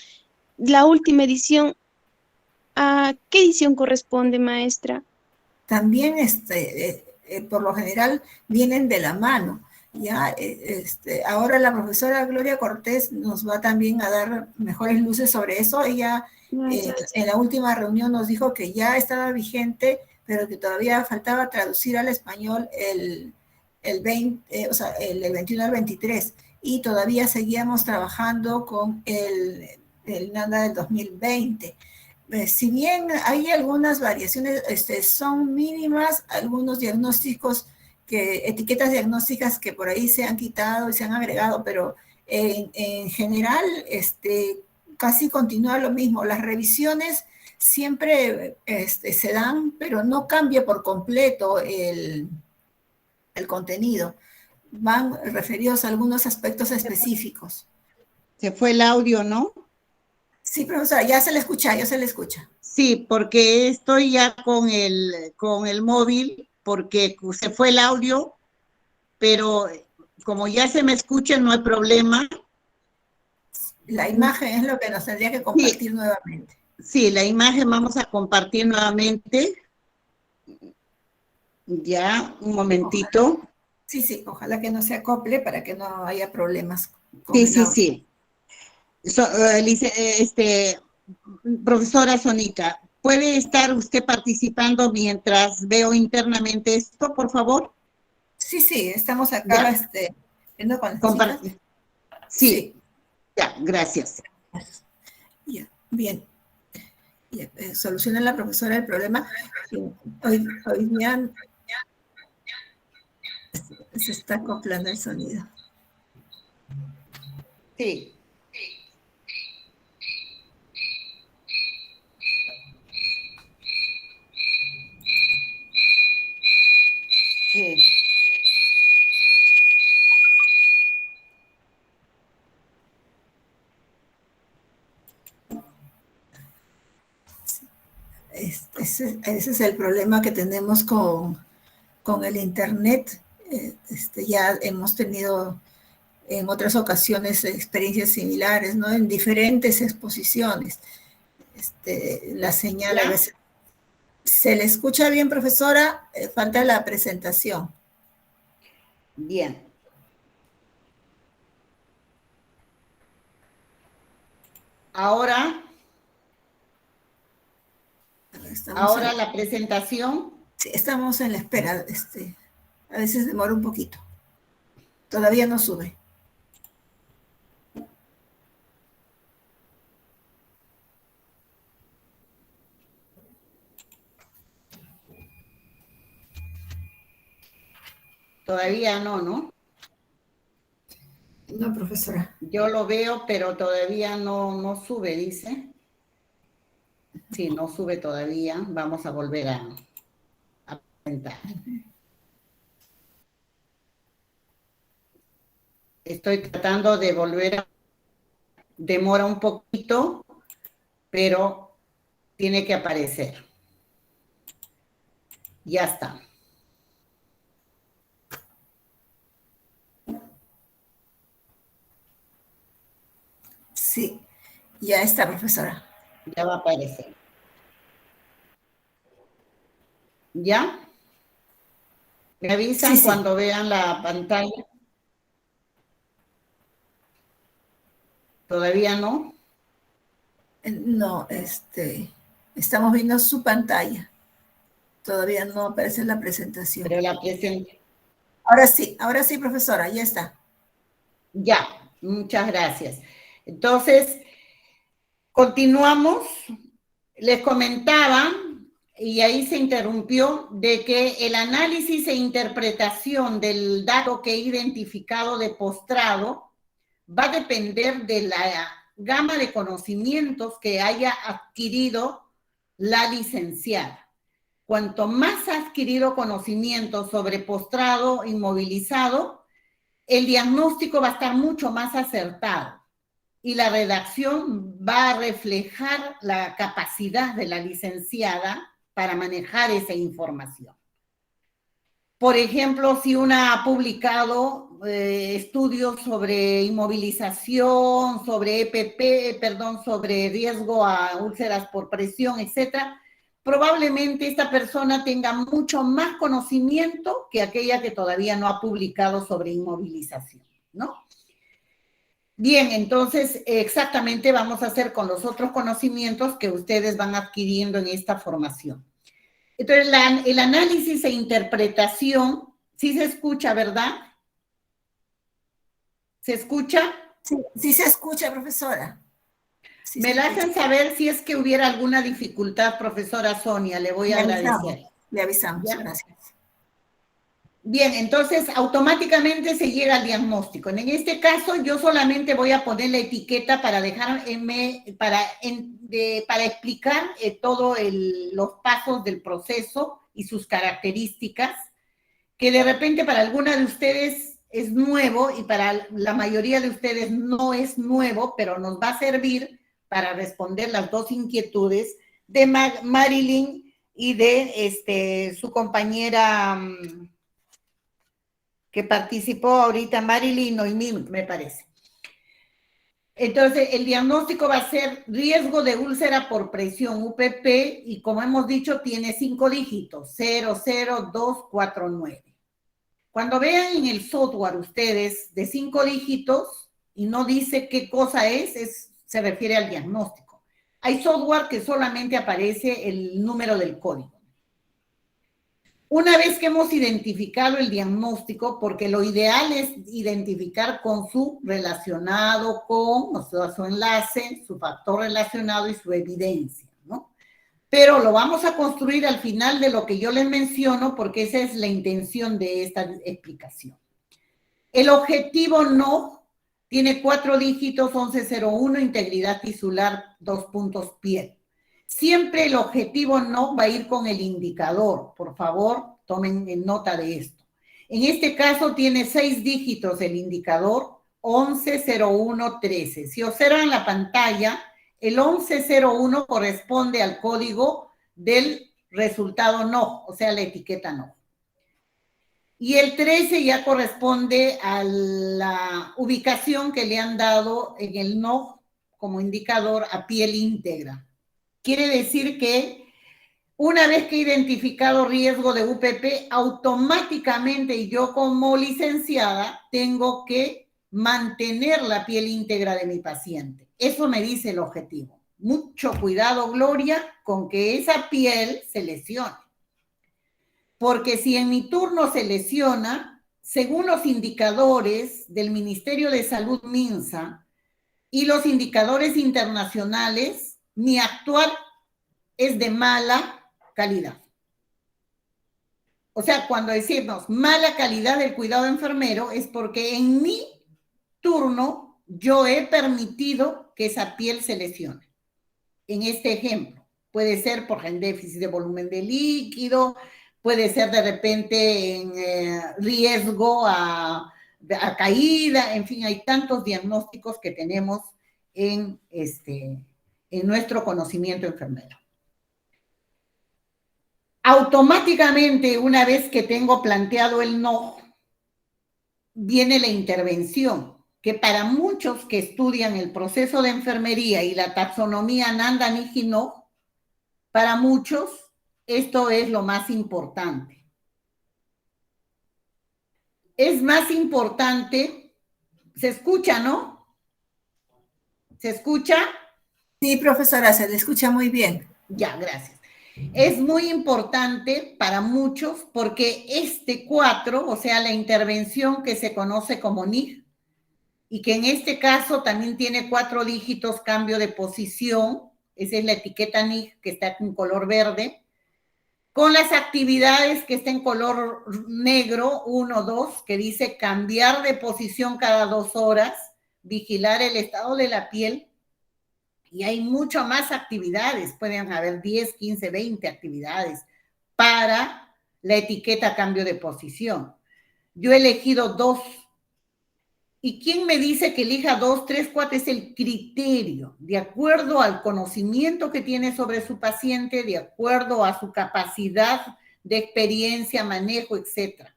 la última edición, ¿a qué edición corresponde, maestra? también por lo general vienen de la mano. Ya, ahora la profesora Gloria Cortés nos va también a dar mejores luces sobre eso. Ella Gracias. en la última reunión nos dijo que ya estaba vigente, pero que todavía faltaba traducir al español el 20, o sea, el 21 al 23, y todavía seguíamos trabajando con el NANDA del 2020. Si bien hay algunas variaciones, son mínimas, algunos diagnósticos, etiquetas diagnósticas que por ahí se han quitado y se han agregado, pero en general casi continúa lo mismo. Las revisiones siempre se dan, pero no cambia por completo el contenido. Van referidos a algunos aspectos específicos. Se fue el audio, ¿no? Sí, profesora, ya se le escucha, ya se le escucha. Sí, porque estoy ya con el móvil, porque se fue el audio, pero como ya se me escucha, no hay problema. La imagen es lo que nos tendría que compartir nuevamente. Sí, la imagen vamos a compartir nuevamente. Ya, un momentito. Sí, ojalá que no se acople para que no haya problemas con Sí, el sí, audio. sí. Profesora Sonica, ¿puede estar usted participando mientras veo internamente esto, por favor? Sí, estamos acá viendo con las chicas. Sí, ya, gracias. Ya, bien. Ya, soluciona la profesora el problema. Hoy día se está acoplando el sonido. Sí. Sí. Ese es el problema que tenemos con el internet. Ya hemos tenido en otras ocasiones experiencias similares, ¿no? En diferentes exposiciones. La señal a veces... ¿Se le escucha bien, profesora? Falta la presentación. Bien. Ahora la presentación. Sí, estamos en la espera. A veces demora un poquito. Todavía no sube. Todavía no, ¿no? No, profesora. Yo lo veo, pero todavía no sube, dice. Sí, no sube todavía. Vamos a volver a presentar. Estoy tratando de volver demora un poquito, pero tiene que aparecer. Ya está. Sí, ya está, profesora. Ya va a aparecer. ¿Ya? ¿Me avisan cuando vean la pantalla? ¿Todavía no? No, estamos viendo su pantalla. Todavía no aparece la presentación. Pero la presentación. Ahora sí, profesora, ya está. Ya, muchas gracias. Entonces, continuamos. Les comentaba, y ahí se interrumpió, de que el análisis e interpretación del dato que he identificado de postrado va a depender de la gama de conocimientos que haya adquirido la licenciada. cuanto más ha adquirido conocimiento sobre postrado inmovilizado, el diagnóstico va a estar mucho más acertado y la redacción va a reflejar la capacidad de la licenciada para manejar esa información. Por ejemplo, si una ha publicado estudios sobre inmovilización, sobre EPP, sobre riesgo a úlceras por presión, etcétera, probablemente esta persona tenga mucho más conocimiento que aquella que todavía no ha publicado sobre inmovilización, ¿no? Bien, entonces exactamente vamos a hacer con los otros conocimientos que ustedes van adquiriendo en esta formación. Entonces, el análisis e interpretación, sí se escucha, ¿verdad? ¿Se escucha? Sí, sí se escucha, profesora. Sí, me la hacen saber si es que hubiera alguna dificultad, profesora Sonia, le voy a agradecer. Le avisamos, ¿Ya? Gracias. Bien, entonces automáticamente se llega al diagnóstico. En este caso, yo solamente voy a poner la etiqueta para para explicar todos los pasos del proceso y sus características, que de repente para alguna de ustedes es nuevo y para la mayoría de ustedes no es nuevo, pero nos va a servir para responder las dos inquietudes de Marilyn y de su compañera que participó ahorita, Marilyn Noemí, me parece. Entonces, el diagnóstico va a ser riesgo de úlcera por presión, UPP, y como hemos dicho, tiene 5 dígitos, 00249. Cuando vean en el software ustedes de 5 dígitos y no dice qué cosa se refiere al diagnóstico. Hay software que solamente aparece el número del código. Una vez que hemos identificado el diagnóstico, porque lo ideal es identificar con su relacionado con, o sea, su enlace, su factor relacionado y su evidencia, ¿no? Pero lo vamos a construir al final de lo que yo les menciono, porque esa es la intención de esta explicación. El objetivo no tiene 4 dígitos, 1101, integridad tisular, 2 puntos piel. Siempre el objetivo no va a ir con el indicador. Por favor, tomen nota de esto. En este caso tiene 6 dígitos el indicador, 110113. Si observan la pantalla, el 1101 corresponde al código del resultado no, o sea, la etiqueta no. Y el 13 ya corresponde a la ubicación que le han dado en el no como indicador a piel íntegra. Quiere decir que una vez que he identificado riesgo de UPP, automáticamente yo como licenciada tengo que mantener la piel íntegra de mi paciente. Eso me dice el objetivo. Mucho cuidado, Gloria, con que esa piel se lesione. Porque si en mi turno se lesiona, según los indicadores del Ministerio de Salud MINSA y los indicadores internacionales, mi actuar es de mala calidad. O sea, cuando decimos mala calidad del cuidado enfermero es porque en mi turno yo he permitido que esa piel se lesione. En este ejemplo, puede ser por déficit de volumen de líquido, puede ser de repente en riesgo a caída, en fin, hay tantos diagnósticos que tenemos en nuestro conocimiento enfermero. Automáticamente, una vez que tengo planteado el no, viene la intervención, que para muchos que estudian el proceso de enfermería y la taxonomía Nandan-Ijinov, para muchos esto es lo más importante. Es más importante, se escucha, ¿no? ¿Se escucha? Sí, profesora, se le escucha muy bien. Ya, gracias. Es muy importante para muchos porque este 4, o sea, la intervención que se conoce como NIG, y que en este caso también tiene 4 dígitos cambio de posición, esa es la etiqueta NIG que está en color verde, con las actividades que está en color negro, 1, 2, que dice cambiar de posición cada 2 horas, vigilar el estado de la piel, y hay mucho más actividades, pueden haber 10, 15, 20 actividades, para la etiqueta cambio de posición. Yo he elegido 2. ¿Y quién me dice que elija 2, 3, 4? Es el criterio, de acuerdo al conocimiento que tiene sobre su paciente, de acuerdo a su capacidad de experiencia, manejo, etcétera,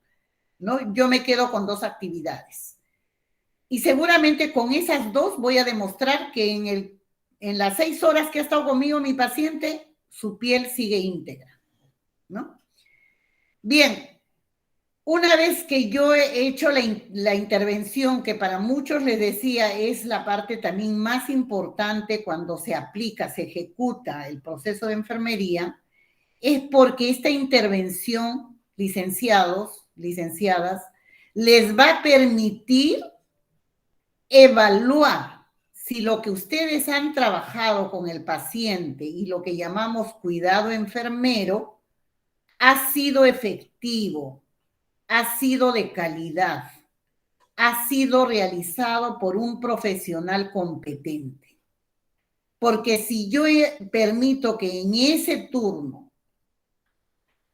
¿no? Yo me quedo con 2 actividades. Y seguramente con esas 2 voy a demostrar que en las 6 horas que ha estado conmigo mi paciente, su piel sigue íntegra, ¿no? Bien. Una vez que yo he hecho la intervención, que para muchos les decía es la parte también más importante cuando se aplica, se ejecuta el proceso de enfermería, es porque esta intervención, licenciados, licenciadas, les va a permitir evaluar si lo que ustedes han trabajado con el paciente y lo que llamamos cuidado enfermero ha sido efectivo, ha sido de calidad, ha sido realizado por un profesional competente. Porque si yo permito que en ese turno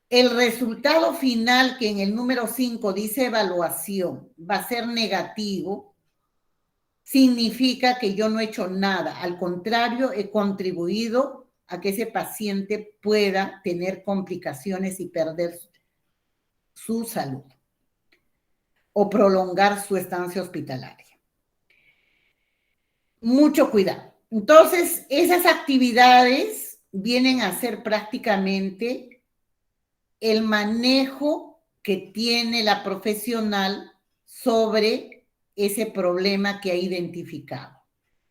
el resultado final, que en el número 5 dice evaluación, va a ser negativo, significa que yo no he hecho nada. Al contrario, he contribuido a que ese paciente pueda tener complicaciones y perder su salud o prolongar su estancia hospitalaria. Mucho cuidado. Entonces, esas actividades vienen a ser prácticamente el manejo que tiene la profesional sobre ese problema que ha identificado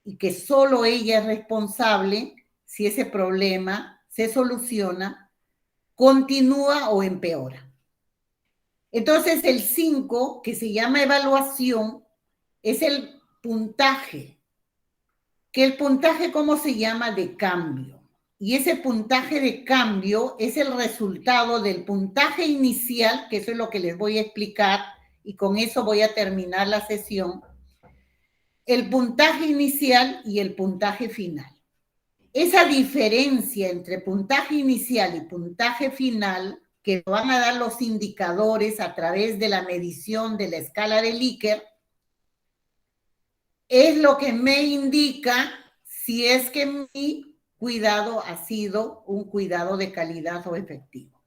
y que solo ella es responsable si ese problema se soluciona, continúa o empeora. Entonces, el 5, que se llama evaluación, es el puntaje. ¿Que el puntaje cómo se llama? De cambio. Y ese puntaje de cambio es el resultado del puntaje inicial, que eso es lo que les voy a explicar, y con eso voy a terminar la sesión. El puntaje inicial y el puntaje final. Esa diferencia entre puntaje inicial y puntaje final, que van a dar los indicadores a través de la medición de la escala de Likert, es lo que me indica si es que mi cuidado ha sido un cuidado de calidad o efectivo.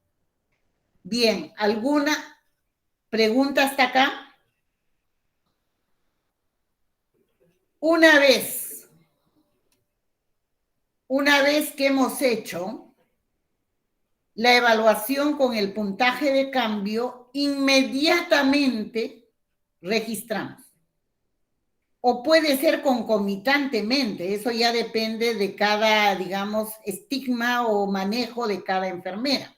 Bien, ¿alguna pregunta hasta acá? Una vez que hemos hecho la evaluación con el puntaje de cambio, inmediatamente registramos. O puede ser concomitantemente, eso ya depende de cada, digamos, estigma o manejo de cada enfermera.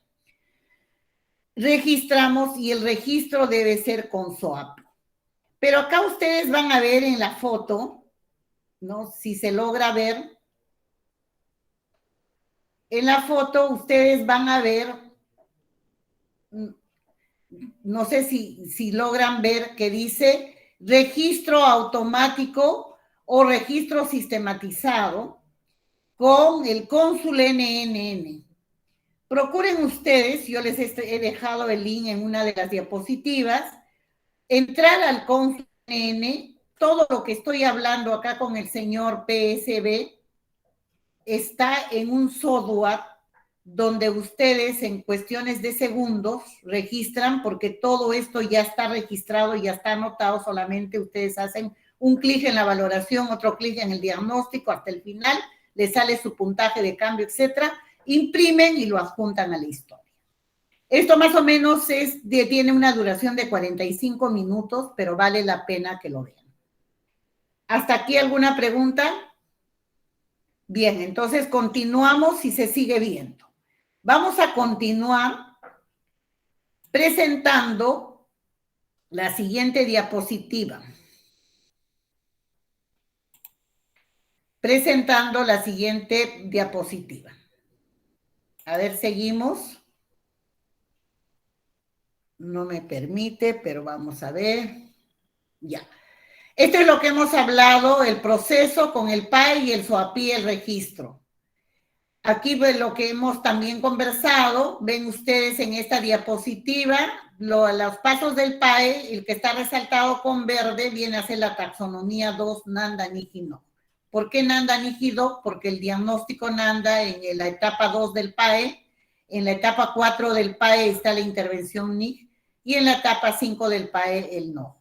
Registramos y el registro debe ser con SOAP. Pero acá ustedes van a ver en la foto, ¿no? Si se logra ver, en la foto ustedes van a ver, no sé si logran ver que dice registro automático o registro sistematizado con el cónsul NNN. Procuren ustedes, yo les he dejado el link en una de las diapositivas, entrar al cónsul NNN, todo lo que estoy hablando acá con el señor PSB está en un software donde ustedes en cuestiones de segundos registran, porque todo esto ya está registrado, ya está anotado, solamente ustedes hacen un clic en la valoración, otro clic en el diagnóstico, hasta el final, les sale su puntaje de cambio, etcétera, imprimen y lo adjuntan a la historia. Esto más o menos tiene una duración de 45 minutos, pero vale la pena que lo vean. ¿Hasta aquí alguna pregunta? Bien, entonces continuamos y se sigue viendo. Vamos a continuar presentando la siguiente diapositiva. Presentando la siguiente diapositiva. A ver, seguimos. No me permite, pero vamos a ver. Ya. Esto es lo que hemos hablado, el proceso con el PAI y el SOAPI, el registro. Aquí ven lo que hemos también conversado, ven ustedes en esta diapositiva, los pasos del PAE, el que está resaltado con verde viene a ser la taxonomía 2 Nanda Niji No. ¿Por qué Nanda Niji No? Porque el diagnóstico Nanda en la etapa 2 del PAE, en la etapa 4 del PAE está la intervención NIG y en la etapa 5 del PAE el NO.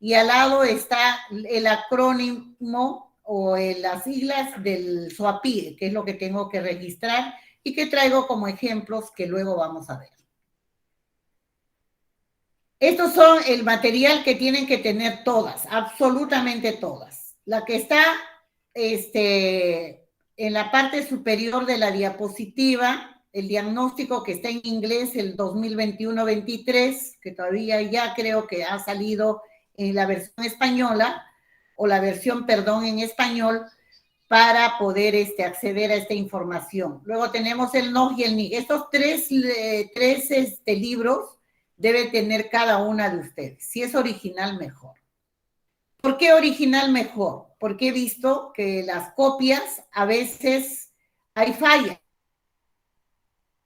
Y al lado está el acrónimo o las siglas del SOAPIE, que es lo que tengo que registrar y que traigo como ejemplos que luego vamos a ver. Estos son el material que tienen que tener todas, absolutamente todas. La que está en la parte superior de la diapositiva, el diagnóstico que está en inglés, el 2021-23, que todavía ya creo que ha salido en la versión española, o la versión, perdón, en español, para poder acceder a esta información. Luego tenemos el NOG y el NIG. Estos tres libros debe tener cada una de ustedes. Si es original, mejor. ¿Por qué original mejor? Porque he visto que las copias a veces hay fallas.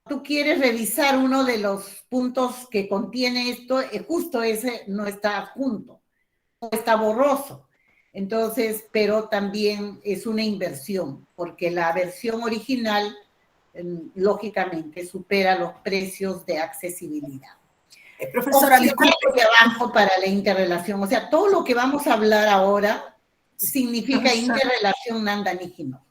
Tú quieres revisar uno de los puntos que contiene esto, justo ese no está adjunto, no está borroso. Entonces, pero también es una inversión, porque la versión original, lógicamente, supera los precios de accesibilidad. Profesora, disculpe. De abajo para la interrelación, o sea, todo lo que vamos a hablar ahora significa interrelación Nanda Niji No.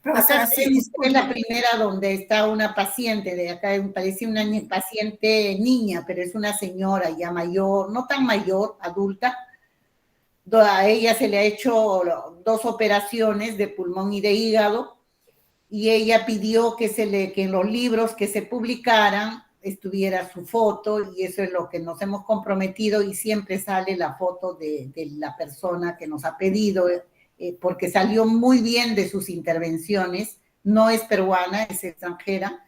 Acá es la primera donde está una paciente, de acá parece una paciente niña, pero es una señora ya mayor, no tan mayor, adulta. A ella se le ha hecho 2 operaciones de pulmón y de hígado, y ella pidió que en los libros que se publicaran estuviera su foto, y eso es lo que nos hemos comprometido, y siempre sale la foto de la persona que nos ha pedido, porque salió muy bien de sus intervenciones. No es peruana, es extranjera,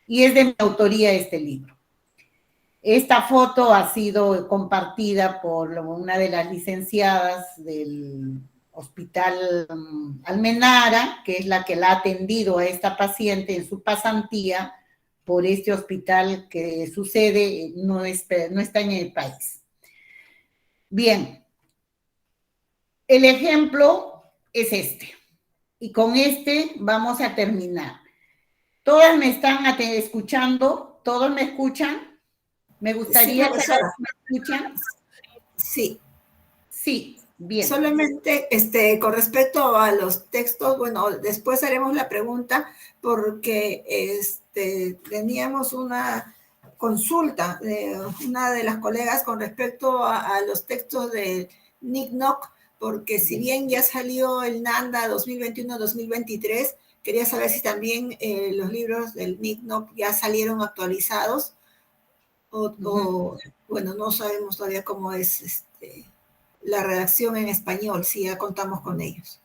y es de mi autoría este libro. Esta foto ha sido compartida por una de las licenciadas del Hospital Almenara, que es la que la ha atendido a esta paciente en su pasantía por este hospital que sucede, no está en el país. Bien, el ejemplo es este, y con este vamos a terminar. ¿Todas me están escuchando? ¿Todos me escuchan? Me gustaría saber si me escuchan. Sí. Sí, bien. Solamente con respecto a los textos, bueno, después haremos la pregunta porque teníamos una consulta de una de las colegas con respecto a los textos de Nick Nock, porque si bien ya salió el NANDA 2021-2023, quería saber si también los libros del Nick Nock ya salieron actualizados. Bueno, no sabemos todavía cómo es la redacción en español, si ya contamos con ellos.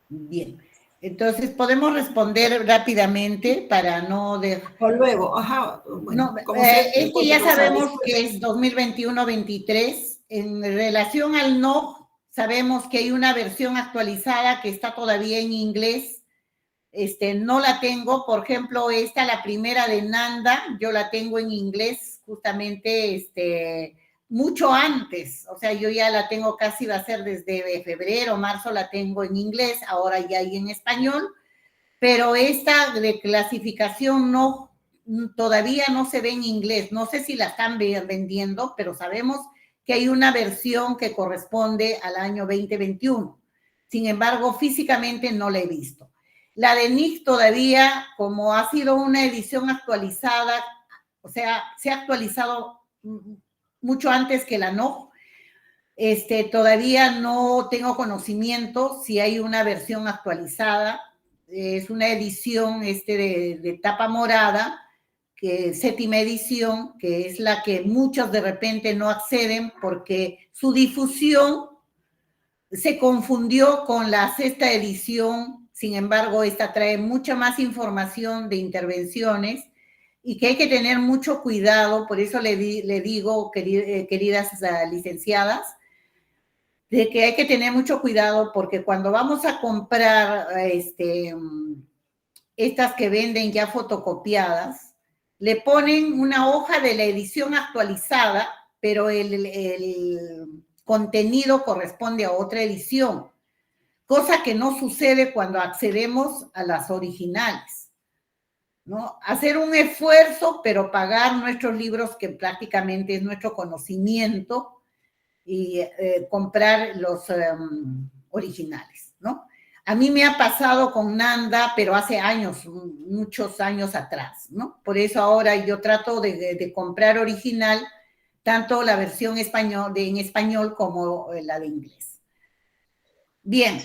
Bien, entonces podemos responder rápidamente para no dejar... O luego, ajá. Bueno, no, es que ya sabemos que es 2021-23. En relación al NOG, sabemos que hay una versión actualizada que está todavía en inglés. No la tengo, por ejemplo, la primera de Nanda, yo la tengo en inglés justamente mucho antes, o sea, yo ya la tengo casi, va a ser desde febrero, marzo la tengo en inglés, ahora ya hay en español, pero esta de clasificación todavía no se ve en inglés, no sé si la están vendiendo, pero sabemos que hay una versión que corresponde al año 2021, sin embargo, físicamente no la he visto. La de NIC todavía, como ha sido una edición actualizada, o sea, se ha actualizado mucho antes que la NOG, todavía no tengo conocimiento si hay una versión actualizada. Es una edición de tapa morada, que séptima edición, que es la que muchos de repente no acceden porque su difusión se confundió con la sexta edición. Sin embargo, esta trae mucha más información de intervenciones y que hay que tener mucho cuidado. Por eso le digo, queridas licenciadas, de que hay que tener mucho cuidado porque cuando vamos a comprar estas que venden ya fotocopiadas, le ponen una hoja de la edición actualizada, pero el contenido corresponde a otra edición, cosa que no sucede cuando accedemos a las originales, ¿no? Hacer un esfuerzo, pero pagar nuestros libros, que prácticamente es nuestro conocimiento, y comprar los originales, ¿no? A mí me ha pasado con Nanda, pero hace años, muchos años atrás, ¿no? Por eso ahora yo trato de comprar original, tanto la versión en español como la de inglés. Bien.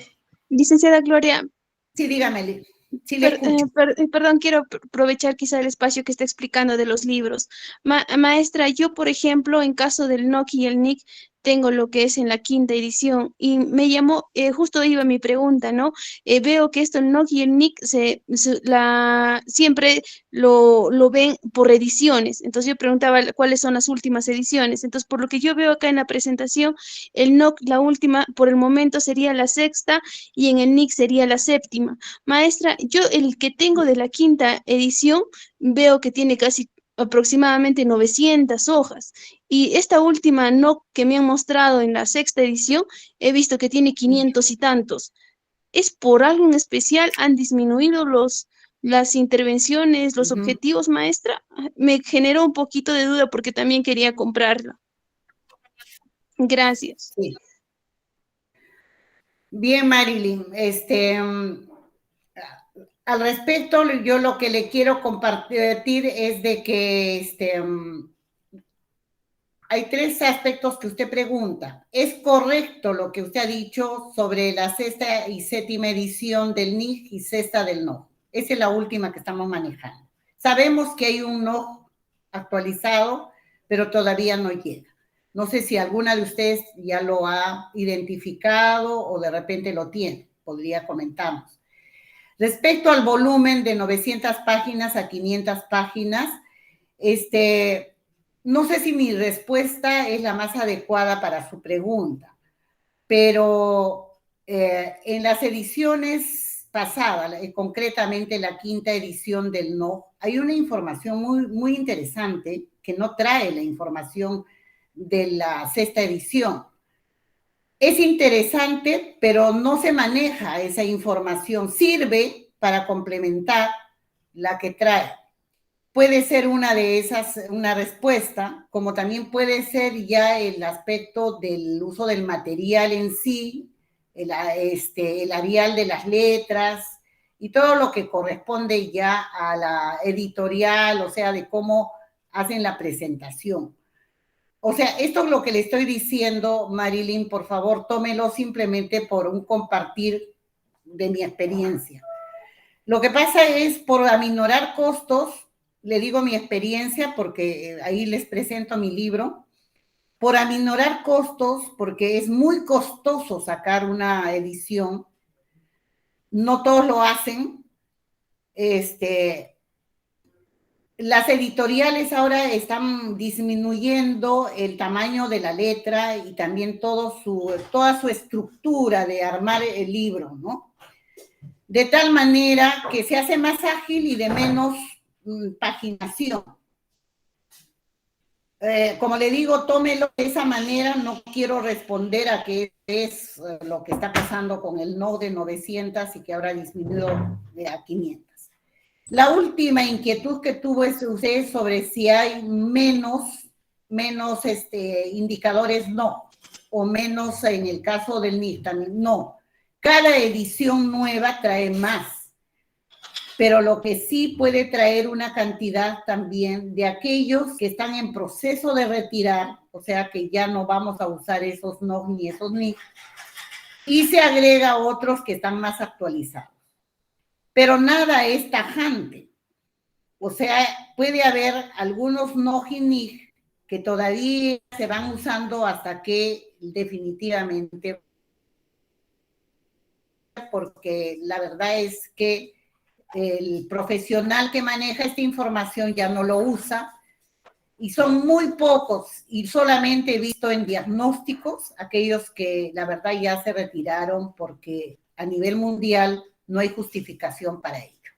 Licenciada Gloria. Sí, dígame. Sí, le escucho. Perdón, quiero aprovechar quizá el espacio que está explicando de los libros. Maestra, yo, por ejemplo, en caso del NOC y el NIC, tengo lo que es en la 5ª edición y me llamó, justo iba mi pregunta, ¿no? Veo que esto, el NOC y el NIC, siempre lo ven por ediciones. Entonces yo preguntaba cuáles son las últimas ediciones. Entonces, por lo que yo veo acá en la presentación, el NOC, la última, por el momento sería la 6ª y en el NIC sería la 7ª. Maestra, yo el que tengo de la 5ª edición veo que tiene casi aproximadamente 900 hojas y esta última NOC que me han mostrado en la 6ª edición he visto que tiene 500 y tantos. ¿Es por algo en especial? ¿Han disminuido las intervenciones, los objetivos, maestra? Me generó un poquito de duda porque también quería comprarla. Gracias. Sí. Bien, Marilyn, al respecto, yo lo que le quiero compartir es de que hay 3 aspectos que usted pregunta. ¿Es correcto lo que usted ha dicho sobre la 6ª y 7ª edición del NIC y 6ª del NOC? Esa es la última que estamos manejando. Sabemos que hay un NOC actualizado, pero todavía no llega. No sé si alguna de ustedes ya lo ha identificado o de repente lo tiene. Podría comentarnos. Respecto al volumen de 900 páginas a 500 páginas, no sé si mi respuesta es la más adecuada para su pregunta, pero en las ediciones pasadas, concretamente la 5ª edición del NOC, hay una información muy, muy interesante que no trae la información de la 6ª edición. Es interesante, pero no se maneja esa información. Sirve para complementar la que trae. Puede ser una de esas, una respuesta, como también puede ser ya el aspecto del uso del material en sí, el arial de las letras y todo lo que corresponde ya a la editorial, o sea, de cómo hacen la presentación. O sea, esto es lo que le estoy diciendo, Marilyn, por favor, tómelo simplemente por un compartir de mi experiencia. Lo que pasa es, por aminorar costos, le digo mi experiencia porque ahí les presento mi libro, por aminorar costos, porque es muy costoso sacar una edición, no todos lo hacen, las editoriales ahora están disminuyendo el tamaño de la letra y también toda su estructura de armar el libro, ¿no? De tal manera que se hace más ágil y de menos paginación. Como le digo, tómelo de esa manera, no quiero responder a qué es lo que está pasando con el NOC de 900 y que ahora ha disminuido a 500. La última inquietud que tuvo usted sobre si hay menos indicadores, no, o menos en el caso del NIC también, no. Cada edición nueva trae más, pero lo que sí puede traer una cantidad también de aquellos que están en proceso de retirar, o sea que ya no vamos a usar esos NOC ni esos NIC, y se agrega otros que están más actualizados. Pero nada es tajante. O sea, puede haber algunos NOC y NIC que todavía se van usando hasta que definitivamente, porque la verdad es que el profesional que maneja esta información ya no lo usa y son muy pocos y solamente he visto en diagnósticos aquellos que la verdad ya se retiraron porque a nivel mundial no hay justificación para ello.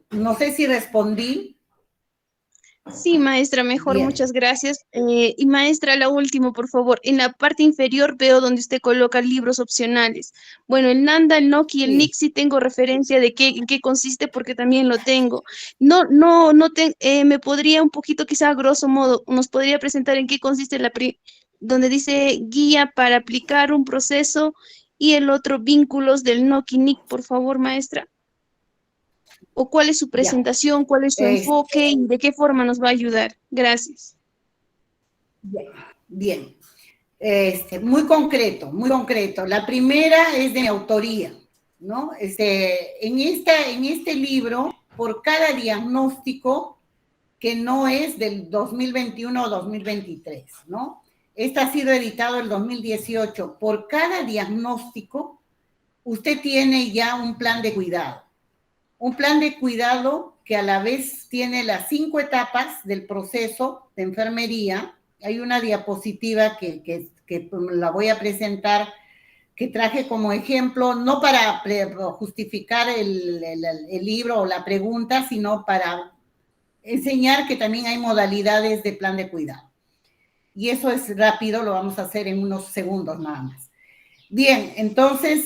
No sé si respondí. Sí, maestra, mejor, Bien. muchas gracias. Y maestra, la última, por favor. En la parte inferior veo donde usted coloca libros opcionales. Bueno, el Nanda, el Nock y el Sí. Nick sí tengo referencia de en qué consiste porque también lo tengo. Me podría un poquito, quizá a grosso modo, nos podría presentar en qué consiste donde dice guía para aplicar un proceso y el otro vínculos del Nock y Nick, por favor, maestra. ¿O cuál es su Ya. presentación, cuál es su enfoque y de qué forma nos va a ayudar? Gracias. Bien. Muy concreto, muy concreto. La primera es de mi autoría, ¿no? En este libro, por cada diagnóstico que no es del 2021 o 2023, ¿no? Este ha sido editado el 2018. Por cada diagnóstico, usted tiene ya un plan de cuidado. Un plan de cuidado que a la vez tiene las 5 etapas del proceso de enfermería. Hay una diapositiva que la voy a presentar, que traje como ejemplo, no para justificar el libro o la pregunta, sino para enseñar que también hay modalidades de plan de cuidado. Y eso es rápido, lo vamos a hacer en unos segundos nada más. Bien, entonces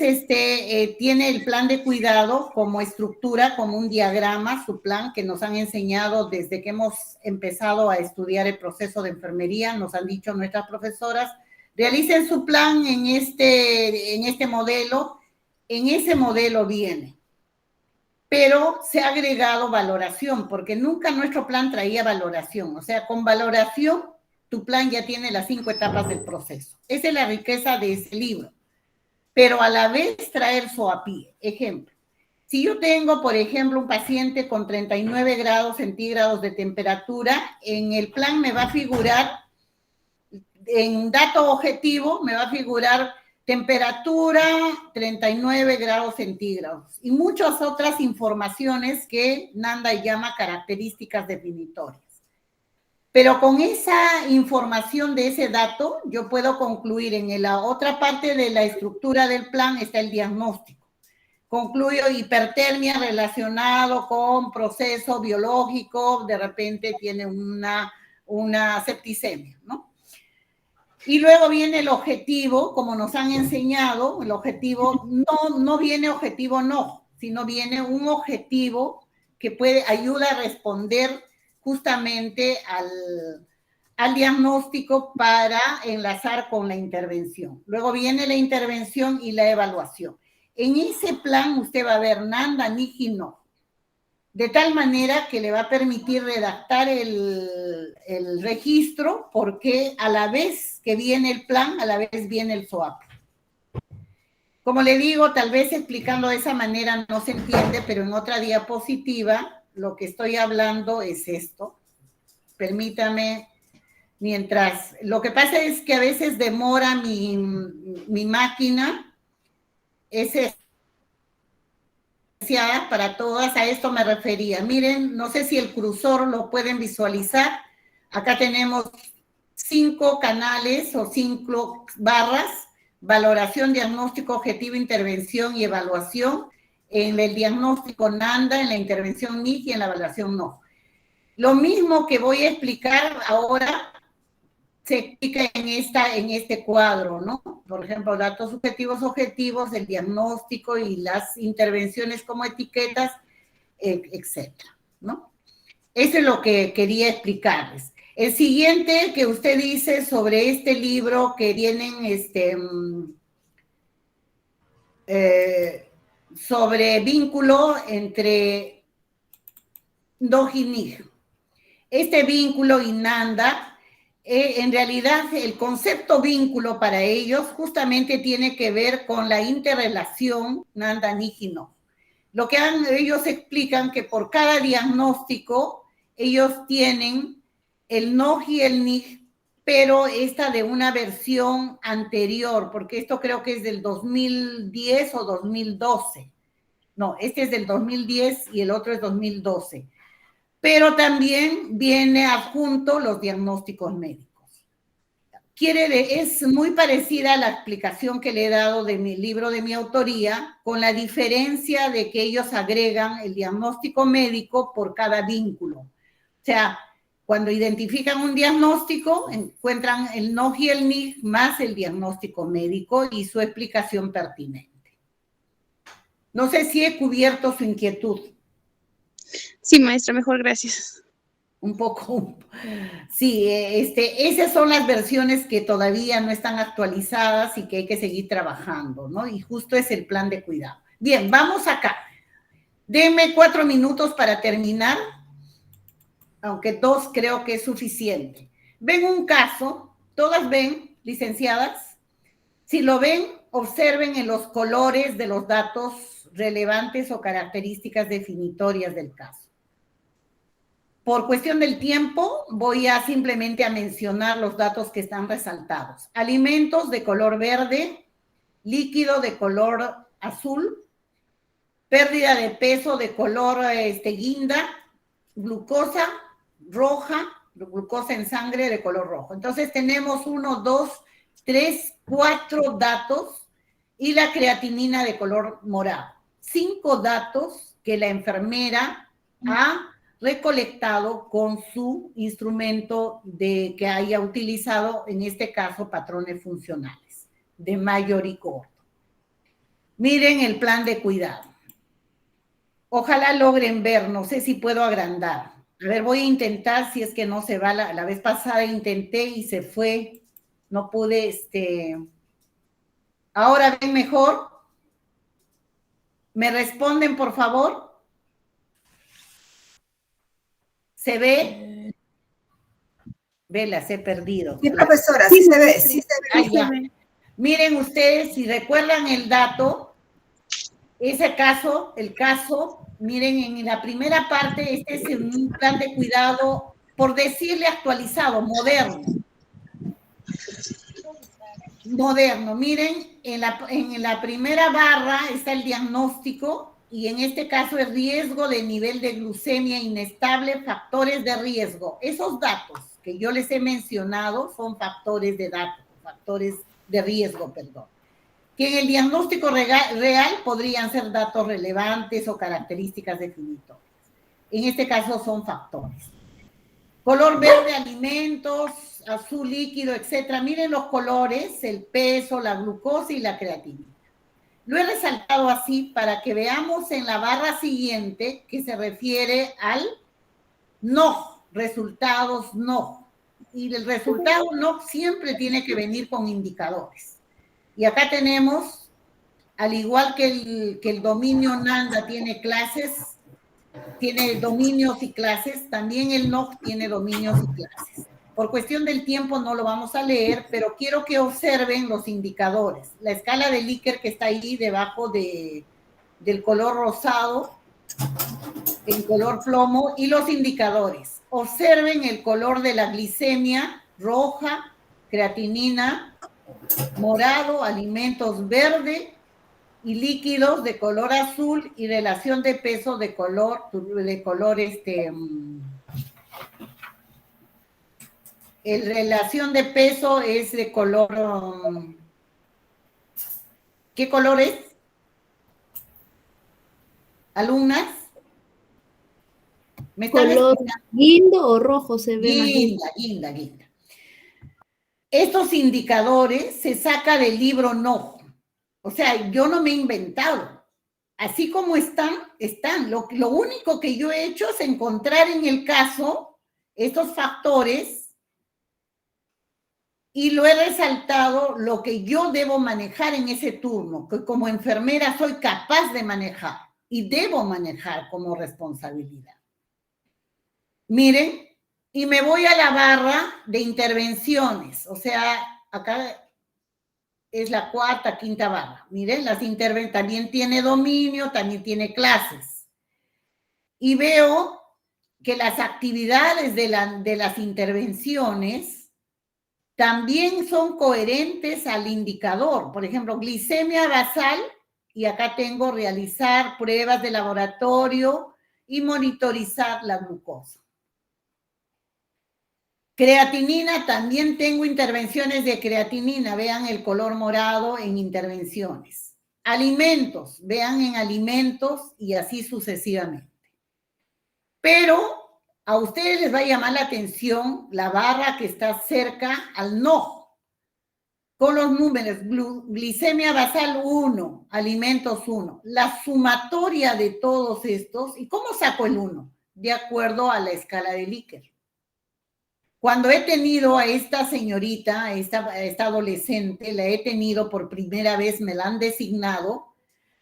tiene el plan de cuidado como estructura, como un diagrama, su plan que nos han enseñado desde que hemos empezado a estudiar el proceso de enfermería, nos han dicho nuestras profesoras, realicen su plan en este modelo, en ese modelo viene. Pero se ha agregado valoración, porque nunca nuestro plan traía valoración, o sea, con valoración tu plan ya tiene las 5 etapas del proceso. Esa es la riqueza de ese libro. Pero a la vez traer SOAPI. Ejemplo, si yo tengo, por ejemplo, un paciente con 39 grados centígrados de temperatura, en el plan me va a figurar, en dato objetivo, me va a figurar temperatura 39 grados centígrados y muchas otras informaciones que Nanda llama características definitorias. Pero con esa información de ese dato, yo puedo concluir en la otra parte de la estructura del plan está el diagnóstico. Concluyo hipertermia relacionado con proceso biológico, de repente tiene una septicemia, ¿no? Y luego viene el objetivo, como nos han enseñado, el objetivo no viene objetivo no, sino viene un objetivo que ayuda a responder justamente al diagnóstico para enlazar con la intervención. Luego viene la intervención y la evaluación. En ese plan usted va a ver Nanda, Niji, no. De tal manera que le va a permitir redactar el registro, porque a la vez que viene el plan, a la vez viene el SOAP. Como le digo, tal vez explicando de esa manera no se entiende, pero en otra diapositiva lo que estoy hablando es esto. Permítame, mientras... Lo que pasa es que a veces demora mi máquina, es para todas, a esto me refería. Miren, no sé si el cursor lo pueden visualizar. Acá tenemos 5 canales o 5 barras: valoración, diagnóstico, objetivo, intervención y evaluación. En el diagnóstico Nanda, en la intervención NIC y en la evaluación no. Lo mismo que voy a explicar ahora se explica en este cuadro, ¿no? Por ejemplo, datos subjetivos, objetivos, el diagnóstico y las intervenciones como etiquetas, etcétera, ¿no? Eso es lo que quería explicarles. El siguiente que usted dice sobre este libro que tienen sobre vínculo entre NOG y NIG. Este vínculo y Nanda, en realidad el concepto vínculo para ellos justamente tiene que ver con la interrelación Nanda, NIG y NOG. Lo que ellos explican que por cada diagnóstico ellos tienen el NOG y el NIG, pero esta de una versión anterior, porque esto creo que es del 2010 o 2012. No, este es del 2010 y el otro es 2012. Pero también viene adjunto los diagnósticos médicos. Es muy parecida a la explicación que le he dado de mi libro de mi autoría, con la diferencia de que ellos agregan el diagnóstico médico por cada vínculo. O sea, cuando identifican un diagnóstico, encuentran el NOG y el NIG más el diagnóstico médico y su explicación pertinente. No sé si he cubierto su inquietud. Sí, maestra, mejor gracias. Un poco, sí, esas son las versiones que todavía no están actualizadas y que hay que seguir trabajando, ¿no? Y justo es el plan de cuidado. Bien, vamos acá. Denme 4 minutos para terminar, aunque 2 creo que es suficiente. Ven un caso, ¿todas ven, licenciadas? Si lo ven, observen en los colores de los datos relevantes o características definitorias del caso. Por cuestión del tiempo, voy a simplemente a mencionar los datos que están resaltados. Alimentos de color verde, líquido de color azul, pérdida de peso de color guinda, glucosa roja, glucosa en sangre de color rojo. Entonces tenemos 1, 2, 3, 4 datos y la creatinina de color morado. 5 datos que la enfermera ha recolectado con su instrumento que haya utilizado, en este caso, patrones funcionales de mayor y corto. Miren el plan de cuidado. Ojalá logren ver, no sé si puedo agrandar. A ver, voy a intentar, si es que no se va. La vez pasada intenté y se fue. No pude, Ahora ven mejor. ¿Me responden, por favor? ¿Se ve? Las he perdido. Sí, profesora, sí se ve, sí se ve. Ah, ya. Miren ustedes, si recuerdan el dato, el caso, miren, en la primera parte, este es un plan de cuidado, por decirle actualizado, moderno. Moderno, miren, en la primera barra está el diagnóstico, y en este caso el riesgo de nivel de glucemia inestable, factores de riesgo. Esos datos que yo les he mencionado son factores de riesgo, perdón. Que en el diagnóstico real podrían ser datos relevantes o características definitorias. En este caso son factores. Color verde, alimentos, azul líquido, etcétera. Miren los colores, el peso, la glucosa y la creatinina. Lo he resaltado así para que veamos en la barra siguiente que se refiere al no, resultados no. Y el resultado no siempre tiene que venir con indicadores. Y acá tenemos, al igual que el dominio NANDA tiene clases, tiene dominios y clases, también el NOC tiene dominios y clases. Por cuestión del tiempo no lo vamos a leer, pero quiero que observen los indicadores. La escala de Likert que está ahí debajo del color rosado, el color plomo, y los indicadores. Observen el color de la glicemia, roja, creatinina, morado, alimentos verde, y líquidos de color azul, y relación de peso de color relación de peso es de color, ¿qué color es? ¿Alumnas? ¿Me están ¿Color guindo o rojo se ve? Guinda. Estos indicadores se saca del libro NOG. O sea, yo no me he inventado. Así como están. Lo único que yo he hecho es encontrar en el caso estos factores y lo he resaltado lo que yo debo manejar en ese turno, que como enfermera soy capaz de manejar y debo manejar como responsabilidad. Miren, y me voy a la barra de intervenciones, o sea, acá es la 4ª, 5ª barra. Miren, también tiene dominio, también tiene clases. Y veo que las actividades de las intervenciones también son coherentes al indicador. Por ejemplo, glicemia basal, y acá tengo realizar pruebas de laboratorio y monitorizar la glucosa. Creatinina, también tengo intervenciones de creatinina. Vean el color morado en intervenciones. Alimentos, vean en alimentos y así sucesivamente. Pero a ustedes les va a llamar la atención la barra que está cerca al no, con los números, glicemia basal 1, alimentos 1. La sumatoria de todos estos, ¿y cómo saco el 1? De acuerdo a la escala de Likert. Cuando he tenido a esta señorita, a esta adolescente, la he tenido por primera vez, me la han designado,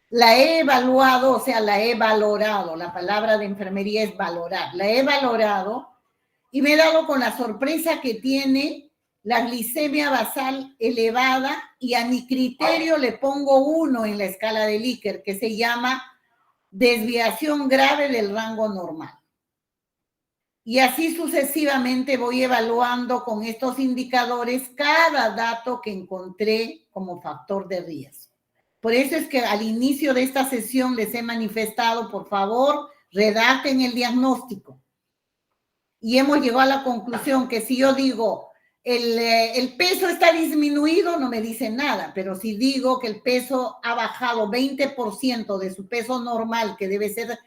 la he evaluado, o sea, la he valorado, la palabra de enfermería es valorar, la he valorado y me he dado con la sorpresa que tiene la glicemia basal elevada y a mi criterio le pongo 1 en la escala de Likert, que se llama desviación grave del rango normal. Y así sucesivamente voy evaluando con estos indicadores cada dato que encontré como factor de riesgo. Por eso es que al inicio de esta sesión les he manifestado, por favor, redacten el diagnóstico. Y hemos llegado a la conclusión que si yo digo el peso está disminuido, no me dice nada, pero si digo que el peso ha bajado 20% de su peso normal, que debe ser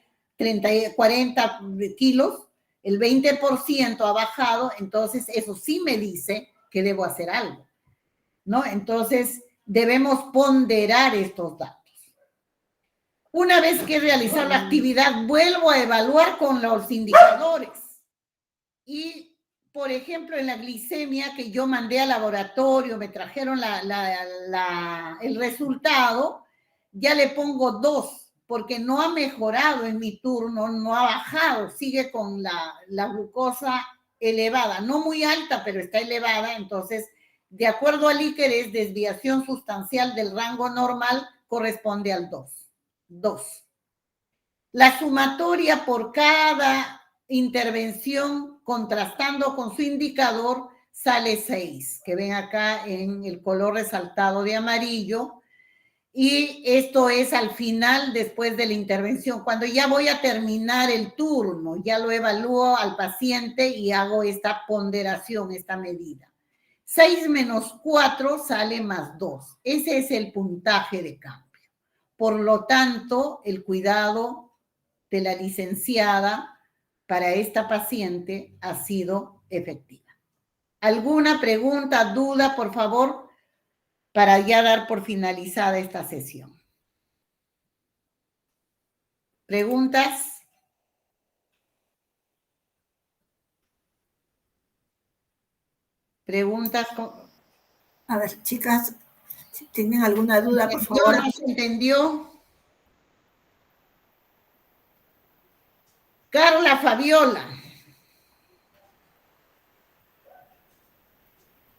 40 kilos, el 20% ha bajado, entonces eso sí me dice que debo hacer algo, ¿no? Entonces debemos ponderar estos datos. Una vez que he realizado la actividad, vuelvo a evaluar con los indicadores. Y, por ejemplo, en la glicemia que yo mandé al laboratorio, me trajeron el resultado, ya le pongo 2, porque no ha mejorado en mi turno, no ha bajado, sigue con la glucosa elevada, no muy alta, pero está elevada, entonces, de acuerdo al Likert, es desviación sustancial del rango normal, corresponde al 2. La sumatoria por cada intervención, contrastando con su indicador, sale 6, que ven acá en el color resaltado de amarillo, y esto es al final, después de la intervención, cuando ya voy a terminar el turno, ya lo evalúo al paciente y hago esta ponderación, esta medida. 6 menos 4 sale más 2. Ese es el puntaje de cambio. Por lo tanto, el cuidado de la licenciada para esta paciente ha sido efectiva. ¿Alguna pregunta, duda, por favor? Para ya dar por finalizada esta sesión. ¿Preguntas? ¿Preguntas? A ver, chicas, si tienen alguna duda, por favor. ¿No se entendió? Carla Fabiola.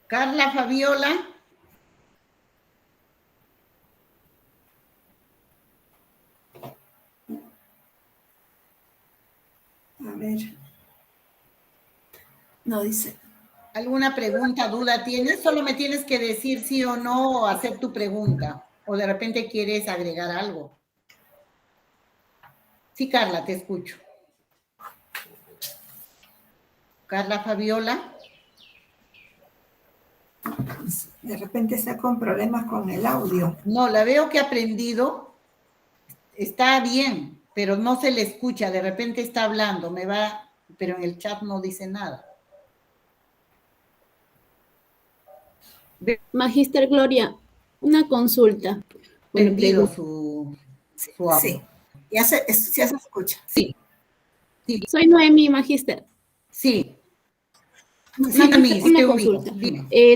Carla Fabiola. A ver. No dice. ¿Alguna pregunta, duda tienes? Solo me tienes que decir sí o no o hacer tu pregunta. O de repente quieres agregar algo. Sí, Carla, te escucho. Carla Fabiola. De repente está con problemas con el audio. No, la veo que ha aprendido. Está bien, pero no se le escucha. De repente está hablando, pero en el chat no dice nada. Magíster Gloria, una consulta. Perdido su audio. Sí, ya se escucha. Sí. Soy Noemi, Magíster. Sí. Una consulta.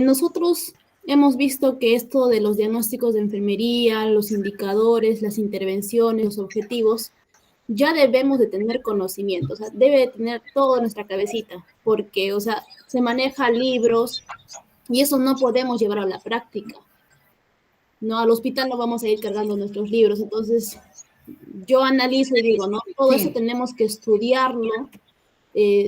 Nosotros hemos visto que esto de los diagnósticos de enfermería, los indicadores, las intervenciones, los objetivos, ya debemos de tener conocimiento, o sea, debe de tener todo en nuestra cabecita, porque, o sea, se maneja libros y eso no podemos llevar a la práctica. No, al hospital no vamos a ir cargando nuestros libros, entonces yo analizo y digo, ¿no? Todo eso tenemos que estudiarlo,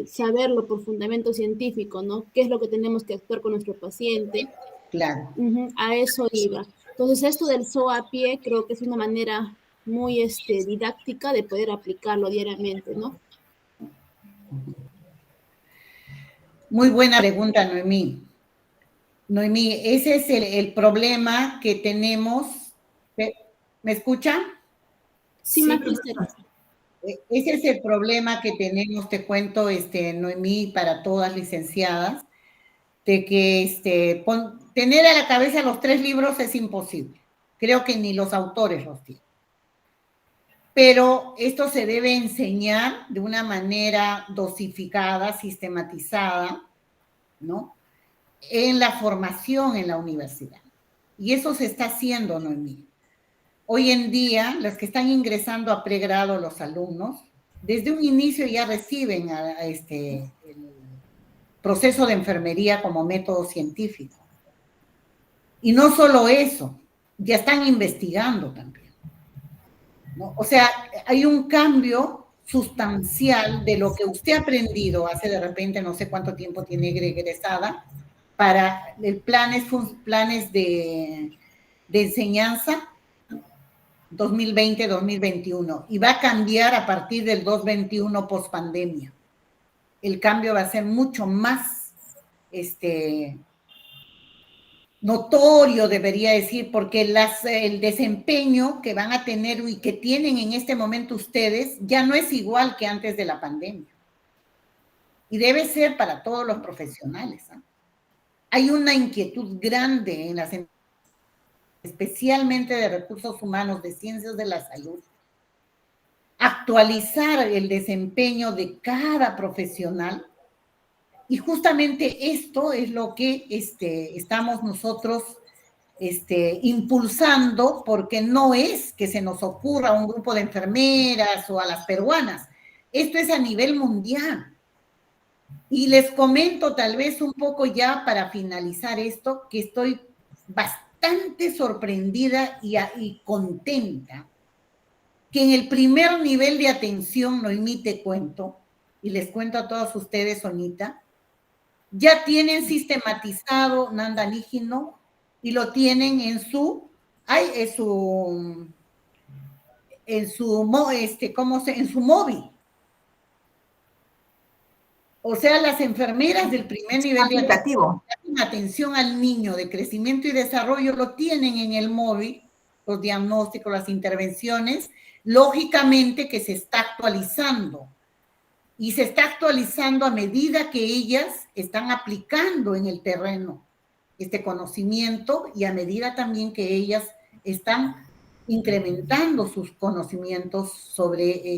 saberlo por fundamento científico, ¿no? ¿Qué es lo que tenemos que actuar con nuestro paciente? Claro. A eso iba. Entonces, esto del SOA a pie creo que es una manera muy didáctica de poder aplicarlo diariamente, ¿no? Muy buena pregunta, Noemí. Noemí, ese es el problema que tenemos. ¿Me escuchan? Sí, magíster. Ese es el problema que tenemos, te cuento, Noemí, para todas licenciadas, de que tener a la cabeza los 3 libros es imposible. Creo que ni los autores los tienen. Pero esto se debe enseñar de una manera dosificada, sistematizada, ¿no? En la formación en la universidad. Y eso se está haciendo, Noemí. Hoy en día, los que están ingresando a pregrado, los alumnos, desde un inicio ya reciben el proceso de enfermería como método científico. Y no solo eso, ya están investigando también, ¿no? O sea, hay un cambio sustancial de lo que usted ha aprendido hace de repente, no sé cuánto tiempo tiene egresada, para planes de enseñanza 2020-2021, y va a cambiar a partir del 2021 post pandemia. El cambio va a ser mucho más notorio, debería decir, porque el desempeño que van a tener y que tienen en este momento ustedes ya no es igual que antes de la pandemia. Y debe ser para todos los profesionales, ¿eh? Hay una inquietud grande en especialmente de recursos humanos, de ciencias de la salud, actualizar el desempeño de cada profesional. Y justamente esto es lo que estamos nosotros impulsando, porque no es que se nos ocurra a un grupo de enfermeras o a las peruanas. Esto es a nivel mundial. Y les comento tal vez un poco ya para finalizar esto, que estoy bastante sorprendida y contenta que en el primer nivel de atención, Noemí, te cuento, y les cuento a todos ustedes, Sonita, ya tienen sistematizado Nanda Nígino y lo tienen en su móvil. O sea, las enfermeras del primer nivel de atención al niño de crecimiento y desarrollo lo tienen en el móvil, los diagnósticos, las intervenciones, lógicamente que se está actualizando. Y se está actualizando a medida que ellas están aplicando en el terreno este conocimiento y a medida también que ellas están incrementando sus conocimientos sobre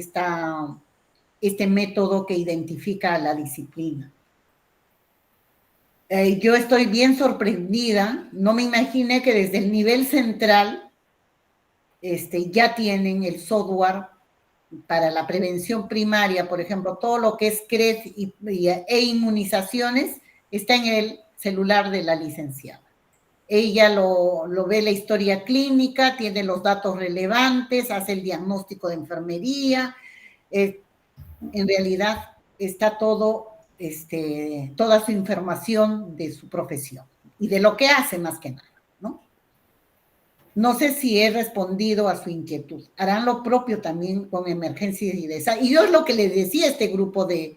este método que identifica a la disciplina. Yo estoy bien sorprendida, no me imaginé que desde el nivel central ya tienen el software para la prevención primaria, por ejemplo, todo lo que es CREF e inmunizaciones está en el celular de la licenciada. Ella lo ve la historia clínica, tiene los datos relevantes, hace el diagnóstico de enfermería. En realidad está toda su información de su profesión y de lo que hace más que nada, ¿no? No sé si he respondido a su inquietud. Harán lo propio también con emergencias y desastres. Y yo es lo que les decía a este grupo de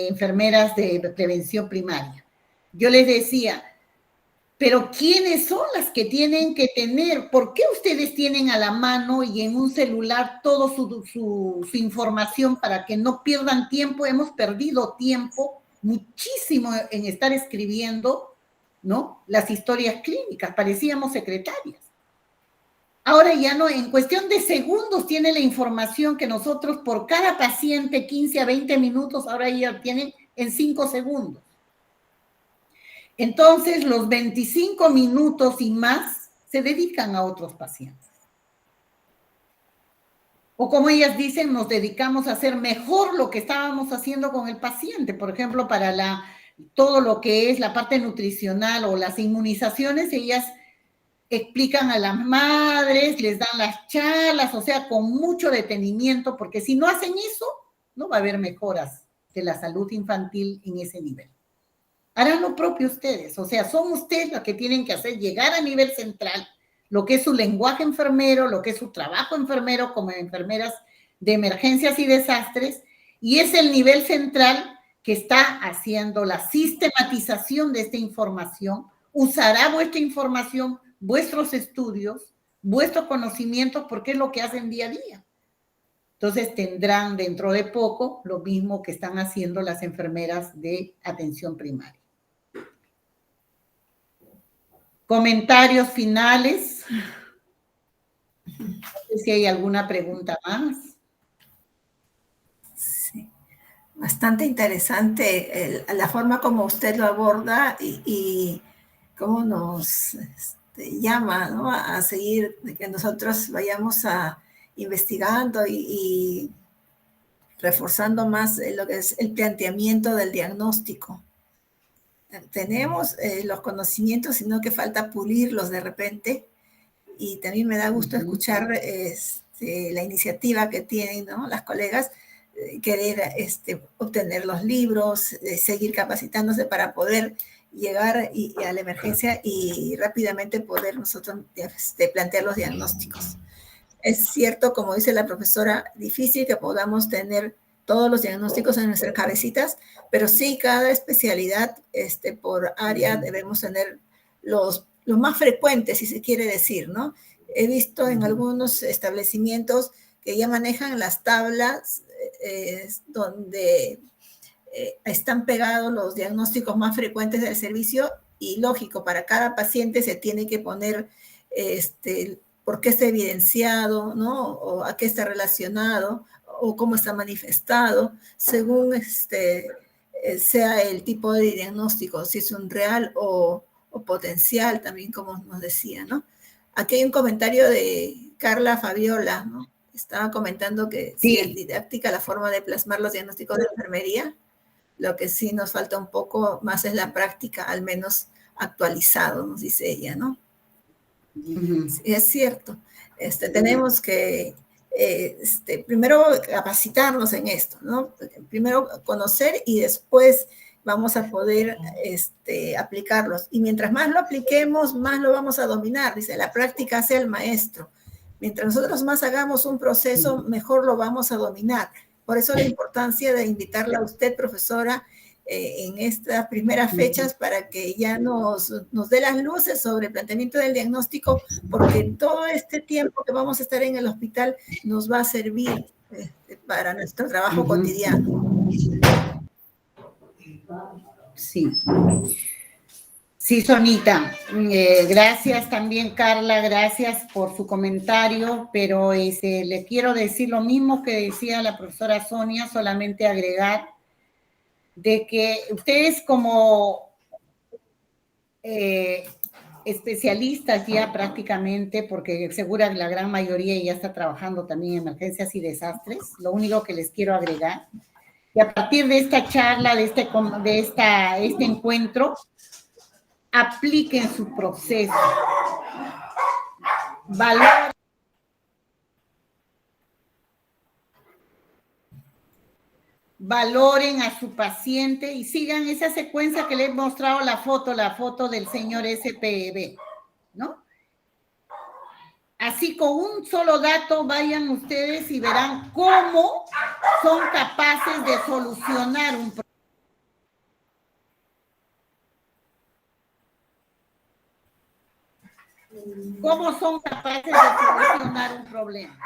enfermeras de prevención primaria. Yo les decía, pero ¿quiénes son las que tienen que tener? ¿Por qué ustedes tienen a la mano y en un celular toda su información para que no pierdan tiempo? Hemos perdido tiempo muchísimo en estar escribiendo, ¿no?, las historias clínicas. Parecíamos secretarias. Ahora ya no, en cuestión de segundos tiene la información que nosotros por cada paciente 15 a 20 minutos, ahora ya tienen en 5 segundos. Entonces, los 25 minutos y más se dedican a otros pacientes. O como ellas dicen, nos dedicamos a hacer mejor lo que estábamos haciendo con el paciente. Por ejemplo, para todo lo que es la parte nutricional o las inmunizaciones, ellas explican a las madres, les dan las charlas, o sea, con mucho detenimiento, porque si no hacen eso, no va a haber mejoras de la salud infantil en ese nivel. Harán lo propio ustedes, o sea, son ustedes los que tienen que hacer llegar a nivel central lo que es su lenguaje enfermero, lo que es su trabajo enfermero como enfermeras de emergencias y desastres, y es el nivel central que está haciendo la sistematización de esta información, usará vuestra información, vuestros estudios, vuestros conocimientos, porque es lo que hacen día a día. Entonces tendrán dentro de poco lo mismo que están haciendo las enfermeras de atención primaria. Comentarios finales. No sé si hay alguna pregunta más. Sí, bastante interesante la forma como usted lo aborda y cómo nos llama, ¿no?, a seguir, de que nosotros vayamos investigando y reforzando más lo que es el planteamiento del diagnóstico. Tenemos los conocimientos, sino que falta pulirlos de repente, y también me da gusto escuchar la iniciativa que tienen, ¿no?, las colegas, querer obtener los libros, seguir capacitándose para poder llegar a la emergencia y rápidamente poder nosotros plantear los diagnósticos. Es cierto, como dice la profesora, difícil que podamos tener todos los diagnósticos en nuestras cabecitas, pero sí cada especialidad por área debemos tener los más frecuentes, si se quiere decir, ¿no? He visto en algunos establecimientos que ya manejan las tablas donde están pegados los diagnósticos más frecuentes del servicio, y lógico, para cada paciente se tiene que poner por qué está evidenciado, ¿no?, o a qué está relacionado, o cómo está manifestado, según sea el tipo de diagnóstico, si es un real o potencial, también como nos decía, ¿no? Aquí hay un comentario de Carla Fabiola, ¿no? Estaba comentando que sí es didáctica la forma de plasmar los diagnósticos de enfermería. Lo que sí nos falta un poco más es la práctica, al menos actualizado, nos dice ella, ¿no? Sí, es cierto. Tenemos que primero capacitarnos en esto, ¿no? Primero conocer y después vamos a poder aplicarlos. Y mientras más lo apliquemos, más lo vamos a dominar. Dice, la práctica hace al maestro. Mientras nosotros más hagamos un proceso, mejor lo vamos a dominar. Por eso la importancia de invitarla a usted, profesora, en estas primeras fechas, para que ya nos dé las luces sobre el planteamiento del diagnóstico, porque todo este tiempo que vamos a estar en el hospital nos va a servir para nuestro trabajo cotidiano. Sí. Sí, Sonita. Gracias también, Carla, gracias por su comentario, pero le quiero decir lo mismo que decía la profesora Sonia, solamente agregar de que ustedes como especialistas ya prácticamente, porque segura que la gran mayoría ya está trabajando también en emergencias y desastres, lo único que les quiero agregar, y a partir de esta charla, de este encuentro, apliquen su proceso, valoren a su paciente y sigan esa secuencia que les he mostrado la foto del señor SPB, ¿no? Así con un solo dato vayan ustedes y verán cómo son capaces de solucionar un problema. ¿Cómo son capaces de solucionar un problema?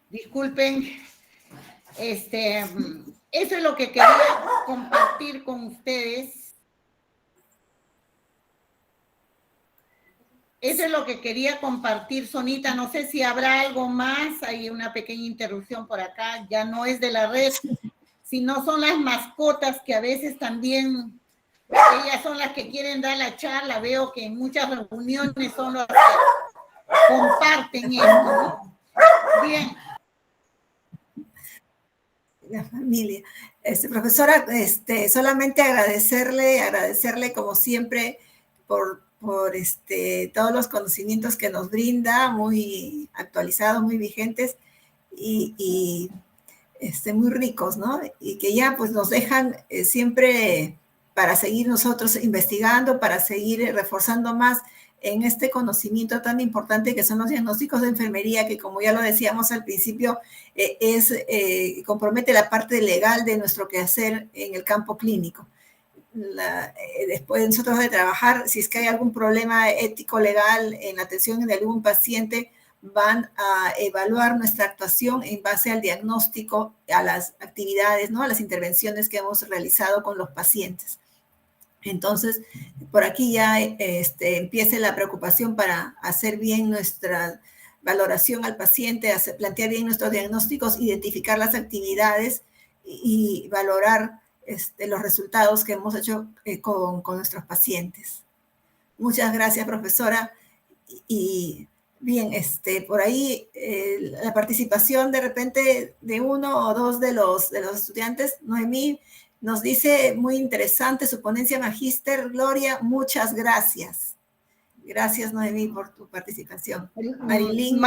Disculpen, eso es lo que quería compartir con ustedes. Eso es lo que quería compartir, Sonita. No sé si habrá algo más. Hay una pequeña interrupción por acá. Ya no es de la red, sino son las mascotas que a veces también, ellas son las que quieren dar la charla. Veo que en muchas reuniones son las que comparten esto, ¿no? Bien. La familia. Profesora, solamente agradecerle como siempre por todos los conocimientos que nos brinda, muy actualizados, muy vigentes y muy ricos, ¿no? Y que ya pues nos dejan siempre para seguir nosotros investigando, para seguir reforzando más en este conocimiento tan importante que son los diagnósticos de enfermería, que como ya lo decíamos al principio, compromete la parte legal de nuestro quehacer en el campo clínico. Después de nosotros de trabajar, si es que hay algún problema ético legal en la atención de algún paciente, van a evaluar nuestra actuación en base al diagnóstico, a las actividades, ¿no? A las intervenciones que hemos realizado con los pacientes. Entonces, por aquí ya empieza la preocupación para hacer bien nuestra valoración al paciente, plantear bien nuestros diagnósticos, identificar las actividades y valorar los resultados que hemos hecho con nuestros pacientes. Muchas gracias, profesora. Y bien, por ahí la participación de repente de uno o dos de los estudiantes. Noemí nos dice, muy interesante su ponencia magíster. Gloria, muchas gracias. Gracias, Noemí, por tu participación. Marilyn,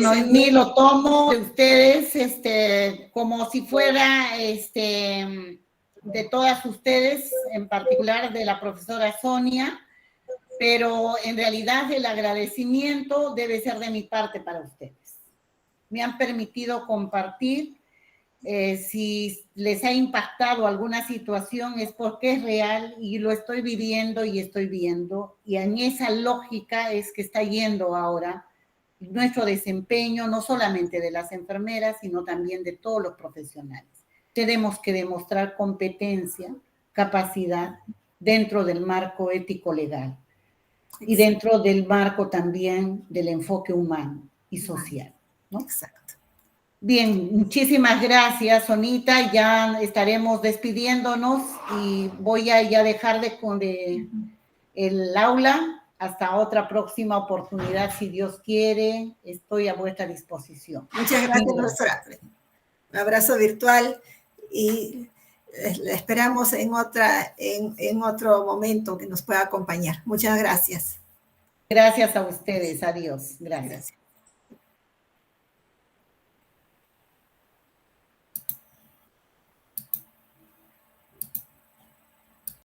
Noemí, lo tomo de ustedes como si fuera de todas ustedes, en particular de la profesora Sonia, pero en realidad el agradecimiento debe ser de mi parte para ustedes. Me han permitido compartir. Si les ha impactado alguna situación es porque es real y lo estoy viviendo y estoy viendo, y en esa lógica es que está yendo ahora nuestro desempeño, no solamente de las enfermeras, sino también de todos los profesionales. Tenemos que demostrar competencia, capacidad dentro del marco ético legal y dentro del marco también del enfoque humano y social, ¿no? Exacto. Bien, muchísimas gracias, Sonita. Ya estaremos despidiéndonos y voy a ya dejar el aula hasta otra próxima oportunidad, si Dios quiere. Estoy a vuestra disposición. Muchas gracias, profesora. Un abrazo virtual y la esperamos en otro momento que nos pueda acompañar. Muchas gracias. Gracias a ustedes. Adiós. Gracias.